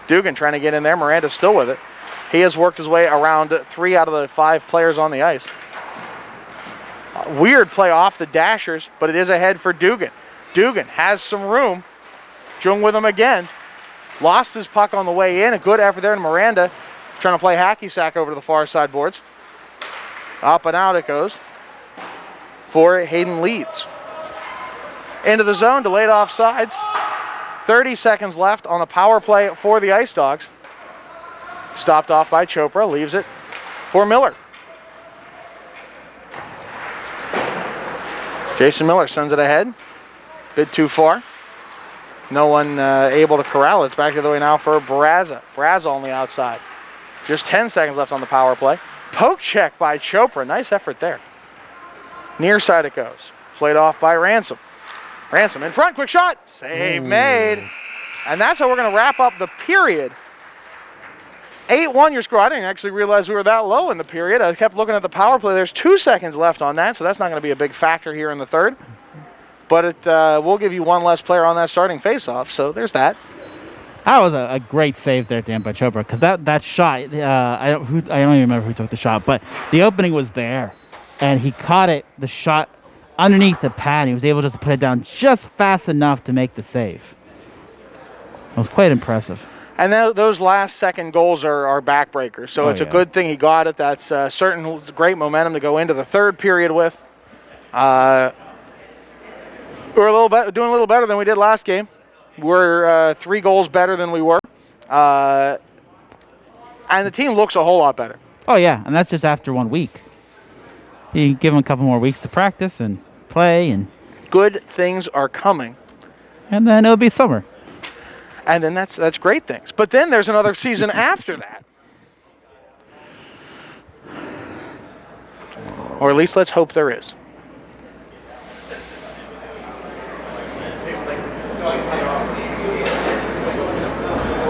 Dugan trying to get in there. Miranda still with it. He has worked his way around 3 out of the 5 players on the ice. Weird play off the dashers, but it is ahead for Dugan. Dugan has some room. Jung with him again. Lost his puck on the way in. A good effort there. And Miranda trying to play hacky sack over to the far side boards. Up and out it goes for Hayden Leeds. Into the zone, delayed offsides. 30 seconds left on the power play for the Ice Dogs. Stopped off by Chopra, leaves it for Miller. Jason Miller sends it ahead. Bit too far. No one able to corral it. It's back the other way now for Braza. Braza on the outside. Just 10 seconds left on the power play. Poke check by Chopra. Nice effort there. Near side it goes. Played off by Ransom. Ransom in front. Quick shot. Save made. And that's how we're going to wrap up the period. 8-1 your score. I didn't actually realize we were that low in the period. I kept looking at the power play. There's 2 seconds left on that, so that's not going to be a big factor here in the third. But it will give you one less player on that starting faceoff, so there's that. That was a great save there, Dan, by Chopra, because that shot, I don't even remember who took the shot, but the opening was there, and he caught it, the shot underneath the pad, and he was able just to put it down just fast enough to make the save. It was quite impressive. And those last second goals are backbreakers, so it's a good thing he got it. That's certain great momentum to go into the third period with. We're doing a little better than we did last game. We're 3 goals better than we were. And the team looks a whole lot better. Oh, yeah, and that's just after 1 week. You give them a couple more weeks to practice and play. And good things are coming. And then it'll be summer. And then that's great things. But then there's another season after that. Or at least let's hope there is.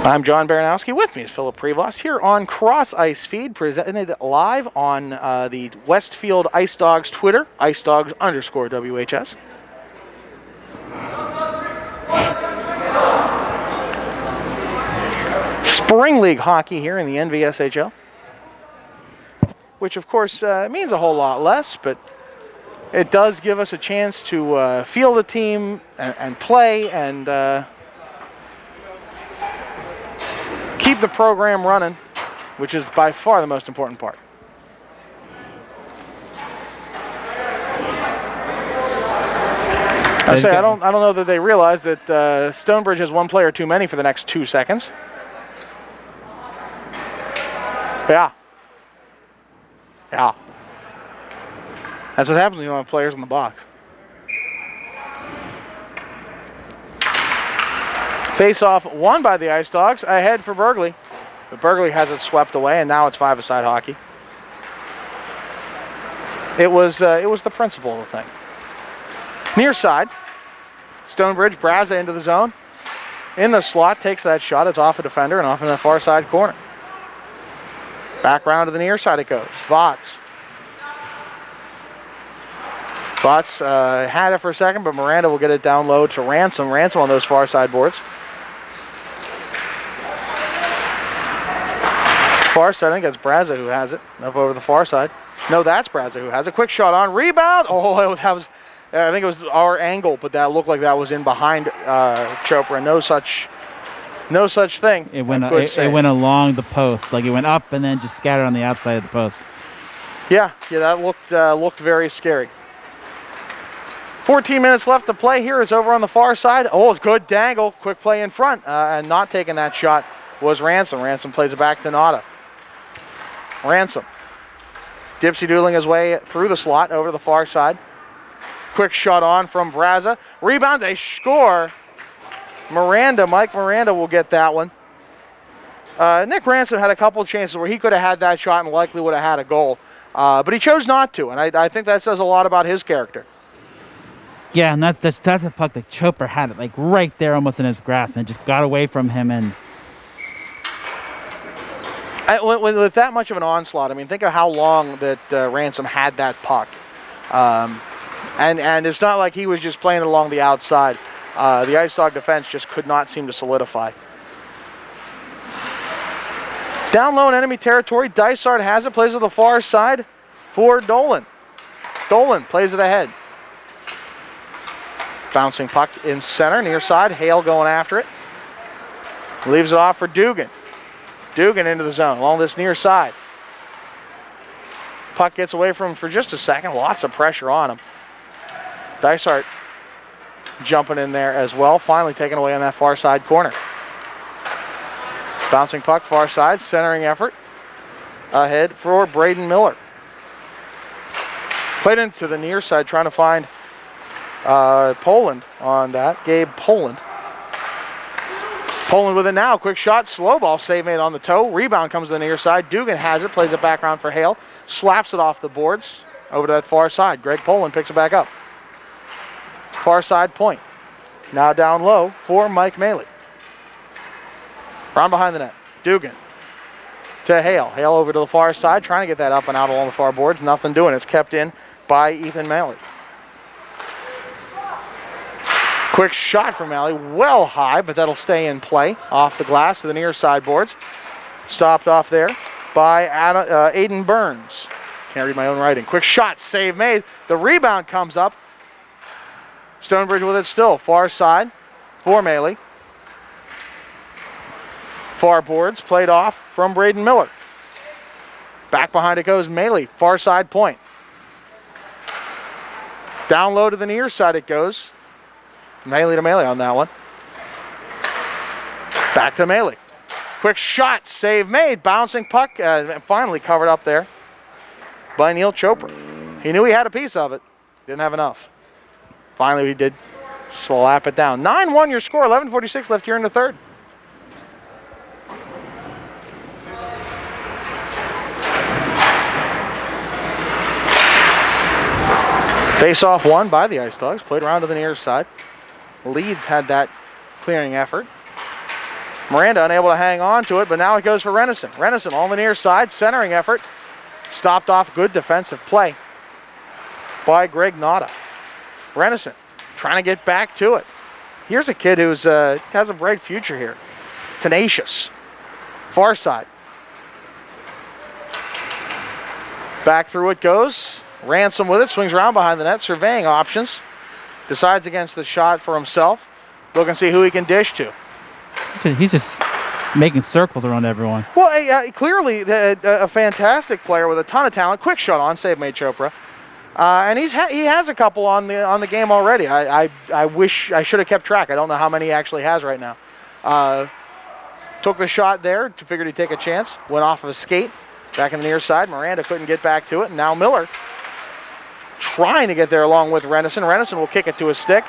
I'm John Baranowski. With me is Philip Prevost here on Cross Ice Feed, presented live on the Westfield Ice Dogs Twitter, IceDogs_WHS. Spring League hockey here in the NVSHL, which of course means a whole lot less, but it does give us a chance to field a team and play and keep the program running, which is by far the most important part. I don't know that they realize that Stonebridge has one player too many for the next 2 seconds. Yeah. That's what happens when you don't have players in the box. Face-off won by the Ice Dogs, ahead for Berkeley. But Berkeley has it swept away, and now it's five-a-side hockey. It was the principle of the thing. Near side, Stonebridge, Braza into the zone. In the slot, takes that shot. It's off a defender and off in the far side corner. Back round to the near side it goes. Votts had it for a second, but Miranda will get it down low to Ransom. Ransom on those far side boards. Far side, I think that's Braza who has it. Up over the far side. No, that's Braza who has it. Quick shot on. Rebound. Oh, that was... I think it was our angle, but that looked like that was in behind Chopra. No such thing. It went along the post, like it went up and then just scattered on the outside of the post. Yeah, that looked very scary. 14 minutes left to play here. It's over on the far side. Oh, it's good dangle. Quick play in front, and not taking that shot was Ransom. Ransom plays it back to Nada. Ransom. Dipsy-doodling his way through the slot over to the far side. Quick shot on from Braza. Rebound, they score. Mike Miranda will get that one. Nick Ransom had a couple of chances where he could have had that shot and likely would have had a goal. But he chose not to, and I think that says a lot about his character. Yeah, and that's a puck that Chopra had it like right there almost in his grasp and it just got away from him. And with that much of an onslaught, I mean, think of how long that Ransom had that puck. And it's not like he was just playing it along the outside. The Ice Dog defense just could not seem to solidify. Down low in enemy territory, Dysart has it, plays to the far side for Dolan. Dolan plays it ahead. Bouncing puck in center, near side. Hale going after it. Leaves it off for Dugan. Dugan into the zone along this near side. Puck gets away from him for just a second. Lots of pressure on him. Dysart jumping in there as well. Finally taken away on that far side corner. Bouncing puck far side, centering effort. Ahead for Braden Miller. Played into the near side, trying to find Poland on that. Gabe Poland. Poland with it now. Quick shot, slow ball, save made on the toe. Rebound comes to the near side. Dugan has it, plays it back around for Hale. Slaps it off the boards over to that far side. Greg Poland picks it back up. Far side point. Now down low for Mike Maley. Round behind the net. Dugan to Hale. Hale over to the far side, trying to get that up and out along the far boards. Nothing doing. It's kept in by Ethan Maley. Quick shot from Maley. Well high, but that'll stay in play. Off the glass to the near side boards. Stopped off there by Aiden Burns. Can't read my own writing. Quick shot, save made. The rebound comes up. Stonebridge with it still. Far side for Maley. Far boards played off from Braden Miller. Back behind it goes Maley. Far side point. Down low to the near side it goes. Maley to Maley on that one. Back to Maley. Quick shot, save made. Bouncing puck, finally covered up there by Neil Chopra. He knew he had a piece of it. Didn't have enough. Finally, we did slap it down. 9-1 your score, 11:46 left here in the third. Face-off won by the Ice Dogs, played around to the near side. Leeds had that clearing effort. Miranda unable to hang on to it, but now it goes for Renison. Renison on the near side, centering effort. Stopped off, good defensive play by Greg Nada. Renison trying to get back to it. Here's a kid who has a bright future here. Tenacious. Far side. Back through it goes. Ransom with it, swings around behind the net, surveying options. Decides against the shot for himself. Looking to see who he can dish to. He's just making circles around everyone. Well, clearly a fantastic player with a ton of talent. Quick shot on, save made Chopra. And he has a couple on the game already. I wish I should have kept track. I don't know how many he actually has right now. Took the shot there, figured he'd take a chance. Went off of a skate, back in the near side. Miranda couldn't get back to it, and now Miller trying to get there along with Renison. Renison will kick it to a stick,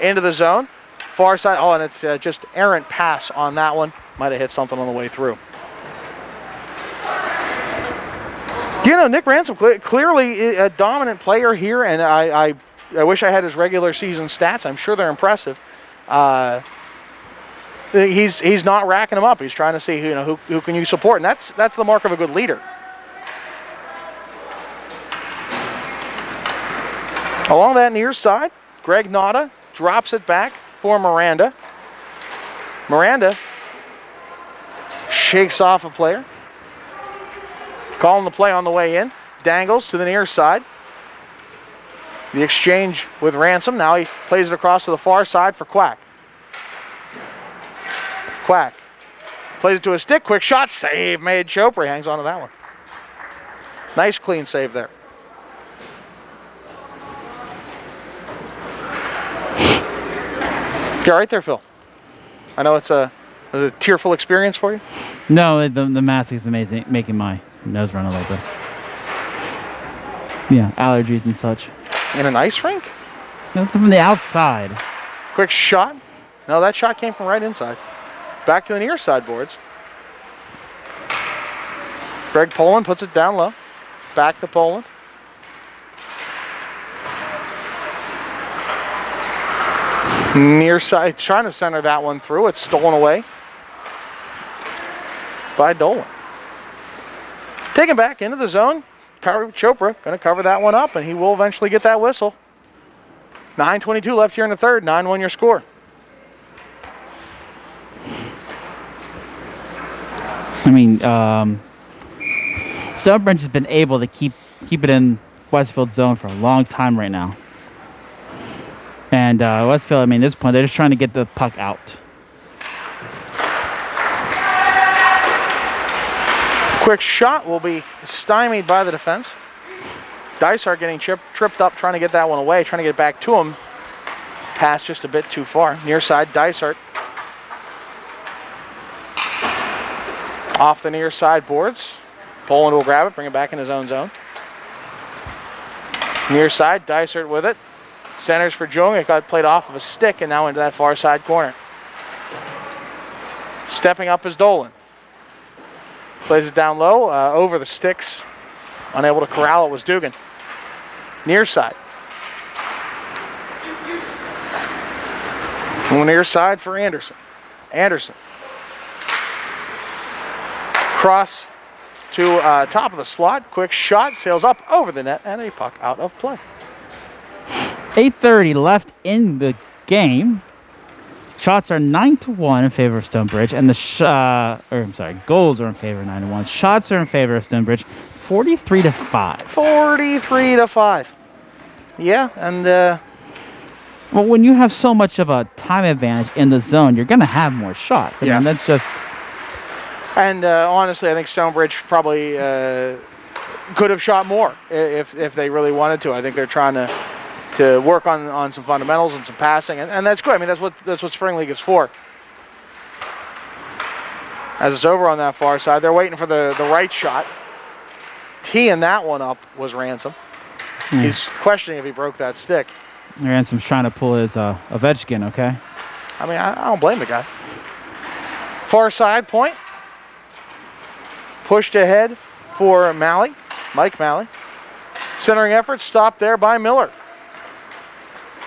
into the zone. Far side, and it's just errant pass on that one. Might have hit something on the way through. Nick Ransom, clearly a dominant player here, and I wish I had his regular season stats. I'm sure they're impressive. He's not racking them up. He's trying to see who can you support, and that's the mark of a good leader. Along that near side, Greg Nada drops it back for Miranda. Miranda shakes off a player. Calling the play on the way in. Dangles to the near side. The exchange with Ransom. Now he plays it across to the far side for Quack. Quack plays it to a stick. Quick shot. Save made Chopra. He hangs on to that one. Nice clean save there. You all right there, Phil? I know it's a tearful experience for you. No, the mask is amazing, making my nose run a little bit. Yeah, allergies and such. In an ice rink? No, from the outside. Quick shot. No, that shot came from right inside. Back to the near side boards. Greg Poland puts it down low. Back to Poland. Near side, trying to center that one through. It's stolen away by Dolan. Taken back into the zone. Chopra going to cover that one up, and he will eventually get that whistle. 9:22 left here in the third. 9-1 your score. I mean, Stonebridge has been able to keep it in Westfield zone for a long time right now. And Westfield, I mean, at this point, they're just trying to get the puck out. Quick shot will be stymied by the defense. Dysart getting tripped up, trying to get that one away, trying to get it back to him. Pass just a bit too far. Near side, Dysart. Off the near side boards. Poland will grab it, bring it back in his own zone. Near side, Dysart with it. Centers for Jung. It got played off of a stick and now into that far side corner. Stepping up is Dolan. Plays it down low, over the sticks. Unable to corral it was Dugan. Near side. Near side for Anderson. Anderson. Cross to top of the slot. Quick shot. Sails up over the net and a puck out of play. 8:30 left in the game. Shots are 9-1 in favor of Stonebridge, and goals are in favor of 9-1. Shots are in favor of Stonebridge, 43-5. 43-5. Yeah, and well, when you have so much of a time advantage in the zone, you're going to have more shots. I mean, that's just. And honestly, I think Stonebridge probably could have shot more if they really wanted to. I think they're trying to work on some fundamentals and some passing, and that's good. I mean, that's what Spring League is for. As it's over on that far side, they're waiting for the right shot. Teeing that one up was Ransom. He's questioning if he broke that stick. Ransom's trying to pull his Ovechkin, okay? I mean, I don't blame the guy. Far side point. Pushed ahead for Malley, Mike Malley. Centering effort stopped there by Miller.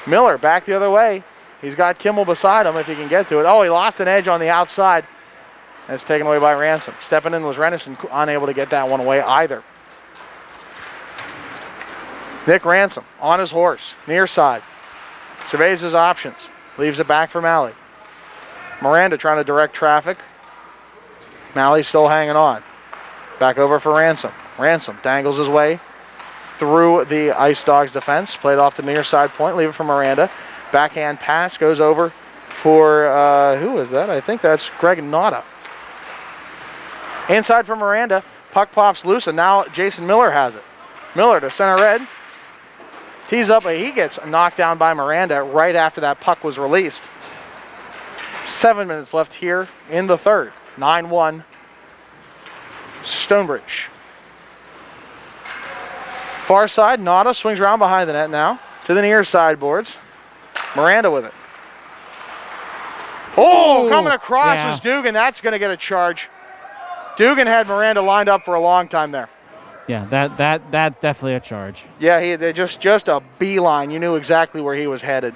Miller back the other way. He's got Kimmel beside him if he can get to it. Oh, he lost an edge on the outside. That's taken away by Ransom. Stepping in was Renison, unable to get that one away either. Nick Ransom on his horse, near side. Surveys his options. Leaves it back for Malley. Miranda trying to direct traffic. Malley still hanging on. Back over for Ransom. Ransom dangles his way through the Ice Dogs defense. Played off the near side point, leave it for Miranda. Backhand pass goes over for, who is that? I think that's Greg Nauta. Inside for Miranda, puck pops loose, and now Jason Miller has it. Miller to center red. Tees up, but he gets knocked down by Miranda right after that puck was released. 7 minutes left here in the third. 9-1, Stonebridge. Far side, Nauta swings around behind the net now to the near side boards. Miranda with it. Oh, coming across was Dugan. That's going to get a charge. Dugan had Miranda lined up for a long time there. Yeah, that's definitely a charge. Yeah, they just a beeline. You knew exactly where he was headed.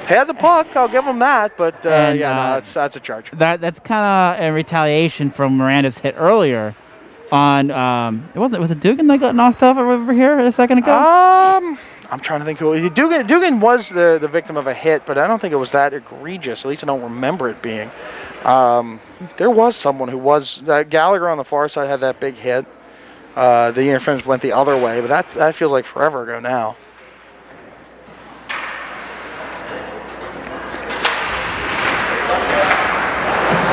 Had the puck, I'll give him that, but that's a charge. That's kind of a retaliation from Miranda's hit earlier on. Was it Dugan that got knocked off over here a second ago? I'm trying to think who Dugan was the victim of a hit, but I don't think it was that egregious. At least I don't remember it being. There was someone who was Gallagher on the far side had that big hit. The interference went the other way, but that feels like forever ago now.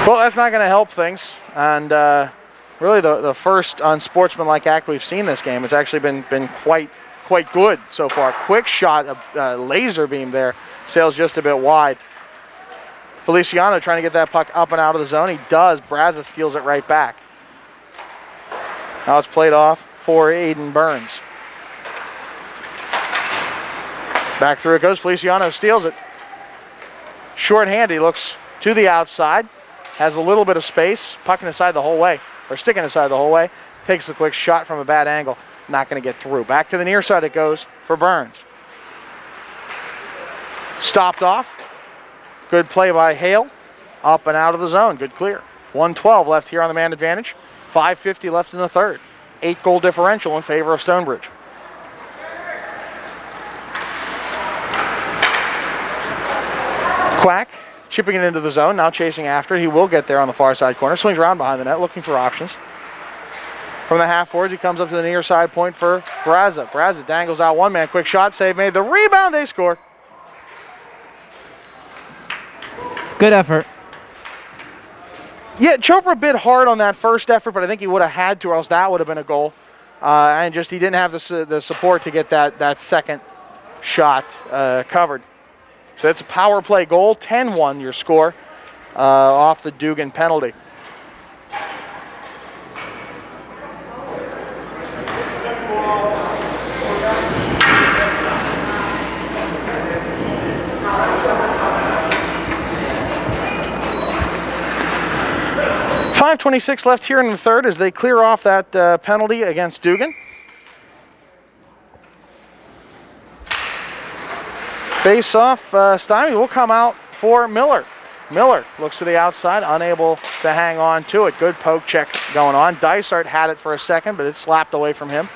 Well, that's not going to help things, and really the first unsportsmanlike act we've seen this game. It's actually been quite good so far. Quick shot, a laser beam there, sails just a bit wide. Feliciano trying to get that puck up and out of the zone. He does. Braza steals it right back. Now it's played off for Aiden Burns. Back through it goes. Feliciano steals it. Short-handed, he looks to the outside. Has a little bit of space. Pucking aside the whole way, or sticking aside the whole way. Takes a quick shot from a bad angle. Not going to get through. Back to the near side it goes for Burns. Stopped off. Good play by Hale. Up and out of the zone. Good clear. 1:12 left here on the man advantage. 5:50 left in the third. 8-goal differential in favor of Stonebridge. Quack chipping it into the zone. Now chasing after it. He will get there on the far side corner. Swings around behind the net looking for options. From the half boards, he comes up to the near side point for Braza. Braza dangles out one man. Quick shot, save made. The rebound, they score. Good effort. Yeah, Chopra bit hard on that first effort, but I think he would have had to, or else that would have been a goal. And just he didn't have the support to get that second shot covered. So it's a power play goal. 10-1 your score off the Dugan penalty. .5:26 left here in the third as they clear off that penalty against Dugan. Face off, Stymie will come out for Miller. Miller looks to the outside, unable to hang on to it. Good poke check going on. Dysart had it for a second, but it slapped away from him.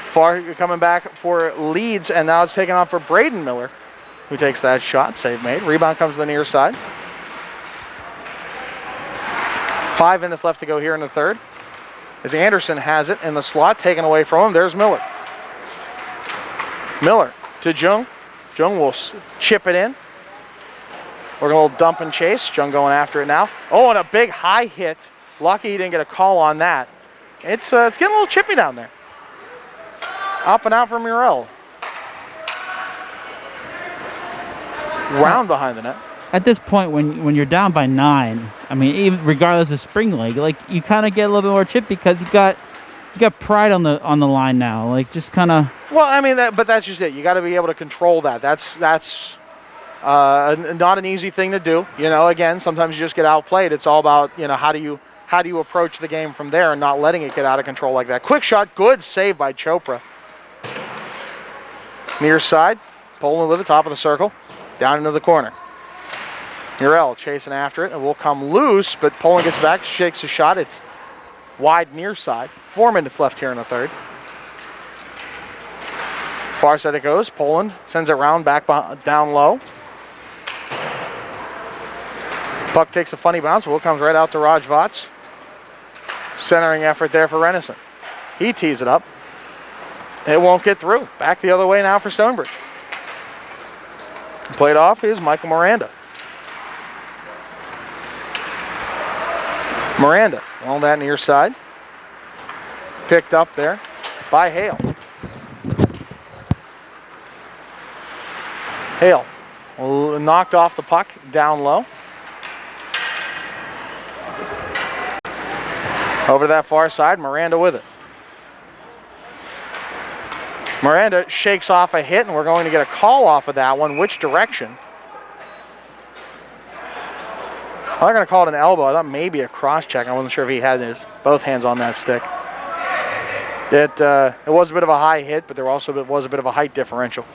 Far coming back for Leeds, and now it's taken off for Braden Miller, who takes that shot. Save made. Rebound comes to the near side. 5 minutes left to go here in the third. As Anderson has it in the slot, taken away from him. There's Miller. Miller to Jung. Jung will chip it in. We're going to little dump and chase. Jung going after it now. Oh, and a big high hit. Lucky he didn't get a call on that. It's getting a little chippy down there. Up and out for Murrell. Round behind the net. At this point, when you're down by 9, I mean, even regardless of spring leg, like you kind of get a little bit more chip because you got pride on the line now. Like just kind of. Well, I mean, but that's just it. You got to be able to control that. That's not an easy thing to do. You know, again, sometimes you just get outplayed. It's all about how do you approach the game from there and not letting it get out of control like that. Quick shot, good save by Chopra. Near side, Poland with the top of the circle, down into the corner. Murrell chasing after it, and will come loose, but Poland gets back, shakes a shot. It's wide near side. 4 minutes left here in the third. Far side it goes. Poland sends it round back down low. Puck takes a funny bounce. Will comes right out to Raj Vats. Centering effort there for Renison. He tees it up. It won't get through. Back the other way now for Stonebridge. Played off is Michael Miranda. Miranda on that near side. Picked up there by Hale. Hale knocked off the puck down low. Over to that far side, Miranda with it. Miranda shakes off a hit, and we're going to get a call off of that one. Which direction? I'm going to call it an elbow. I thought maybe a cross check. I wasn't sure if he had both hands on that stick. It was a bit of a high hit, but there also was a bit of a height differential.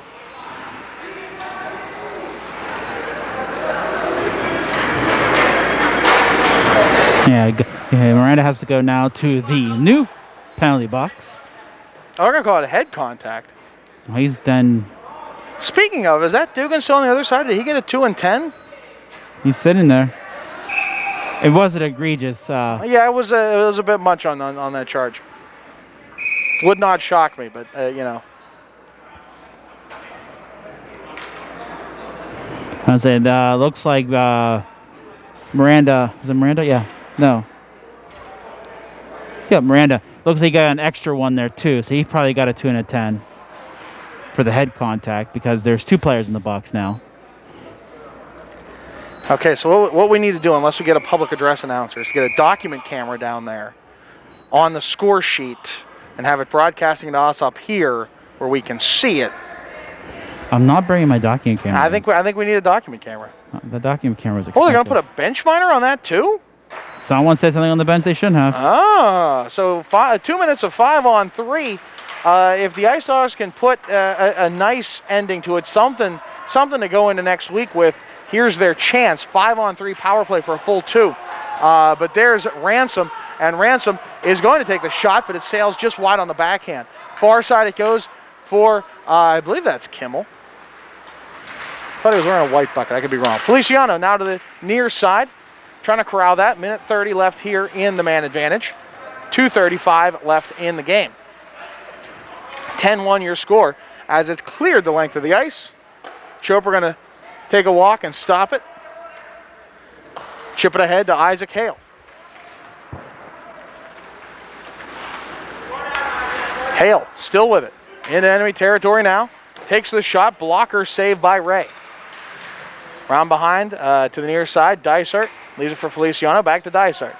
Yeah, Miranda has to go now to the new penalty box. Oh, we're going to call it a head contact. Well, he's done. Speaking of, is that Dugan still on the other side? Did he get a 2 and 10? He's sitting there. It wasn't egregious. Yeah, it was a bit much on that charge. Would not shock me, but you know. I said, looks like Miranda. Is it Miranda? Yeah. No. Yeah, Miranda. Looks like he got an extra one there too, so he probably got a 2 and a 10 for the head contact because there's 2 players in the box now. Okay, so what we need to do, unless we get a public address announcer, is to get a document camera down there on the score sheet and have it broadcasting to us up here where we can see it. I'm not bringing my document camera. I think we need a document camera. The document camera is expensive. Oh, they're going to put a bench miner on that too? Someone said something on the bench they shouldn't have. Ah, so 2 minutes of 5-on-3. If the Ice Dogs can put a nice ending to it, something to go into next week with, here's their chance. 5-on-3 power play for a full 2. But there's Ransom, and Ransom is going to take the shot, but it sails just wide on the backhand. Far side it goes for, I believe that's Kimmel. Thought he was wearing a white bucket. I could be wrong. Feliciano now to the near side. Trying to corral that. Minute 30 left here in the man advantage. 2:35 left in the game. 10-1 your score as it's cleared the length of the ice. Chopra going to take a walk and stop it. Chip it ahead to Isaac Hale. Hale still with it. Into enemy territory now. Takes the shot. Blocker saved by Ray. Round behind to the near side. Dysart leaves it for Feliciano. Back to Dysart.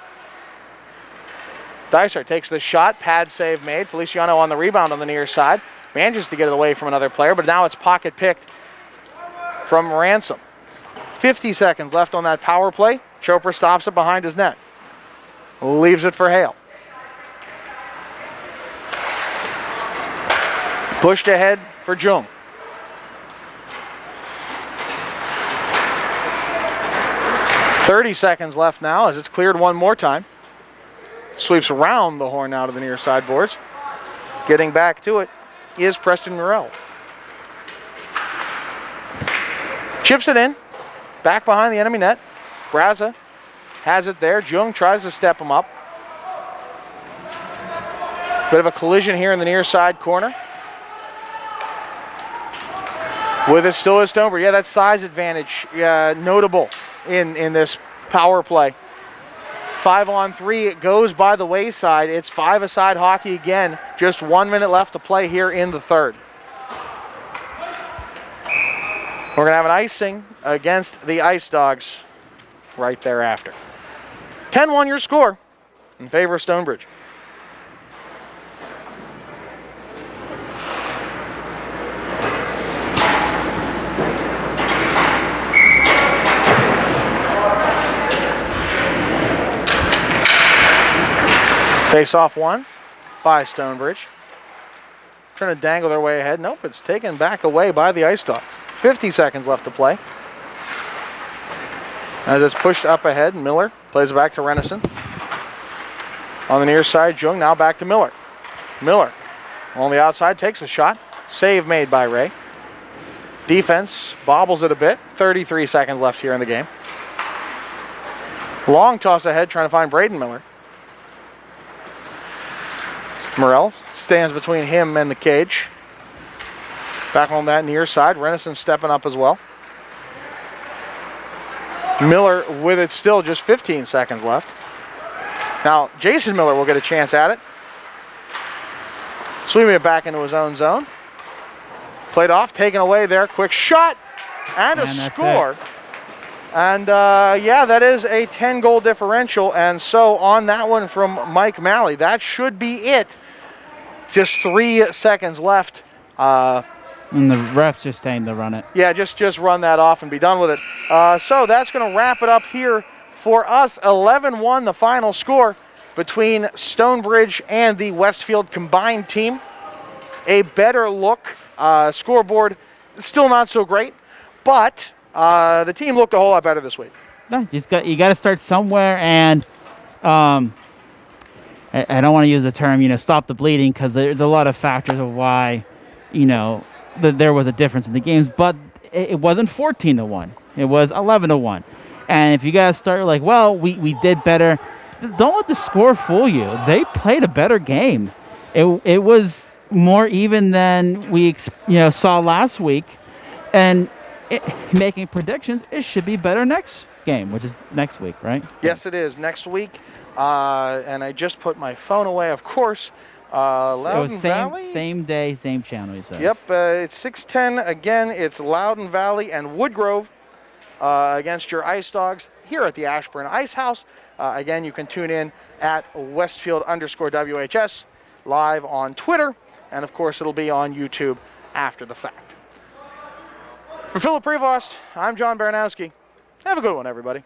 Dysart takes the shot. Pad save made. Feliciano on the rebound on the near side. Manages to get it away from another player, but now it's pocket picked from Ransom. 50 seconds left on that power play. Chopra stops it behind his net. Leaves it for Hale. Pushed ahead for Jung. .30 seconds left now as it's cleared one more time. Sweeps around the horn now to the near sideboards. Getting back to it is Preston Murrell. Chips it in. Back behind the enemy net. Braza has it there. Jung tries to step him up. Bit of a collision here in the near side corner. With it still is Stonebridge. Yeah, that size advantage notable in this power play. 5-on-3, it goes by the wayside. It's 5-a-side hockey again. Just 1 minute left to play here in the third. We're going to have an icing against the Ice Dogs right thereafter. 10-1 your score in favor of Stonebridge. Face-off one by Stonebridge. Trying to dangle their way ahead. Nope, it's taken back away by the Ice Dogs. 50 seconds left to play. As it's pushed up ahead, Miller plays it back to Renison. On the near side, Jung now back to Miller. Miller on the outside takes a shot. Save made by Ray. Defense bobbles it a bit. 33 seconds left here in the game. Long toss ahead trying to find Braden Miller. Morrell stands between him and the cage. Back on that near side, Renison stepping up as well. Miller with it still, just 15 seconds left. Now, Jason Miller will get a chance at it. Sweeping it back into his own zone. Played off, taken away there. Quick shot and a score. And yeah, that is a 10-goal differential. And so on that one from Mike Malley, that should be it. Just 3 seconds left. And the ref's just saying to run it. Yeah, just run that off and be done with it. So that's going to wrap it up here for us. 11-1 the final score between Stonebridge and the Westfield combined team. A better look. Scoreboard still not so great, but the team looked a whole lot better this week. No, you got to start somewhere, and I don't want to use the term, stop the bleeding, because there's a lot of factors of why, there was a difference in the games, but it wasn't 14-1. It was 11-1. And if you guys start like, well, we did better, don't let the score fool you. They played a better game. It was more even than we saw last week, and making predictions, it should be better next game, which is next week, right? Yes, it is next week. And I just put my phone away, of course. Loudon Valley? Same day, same channel, you said. Yep, it's 6:10. Again, it's Loudon Valley and Woodgrove against your Ice Dogs here at the Ashburn Ice House. Again, you can tune in at Westfield_WHS live on Twitter. And, of course, it'll be on YouTube after the fact. For Philip Prevost, I'm John Baranowski. Have a good one, everybody.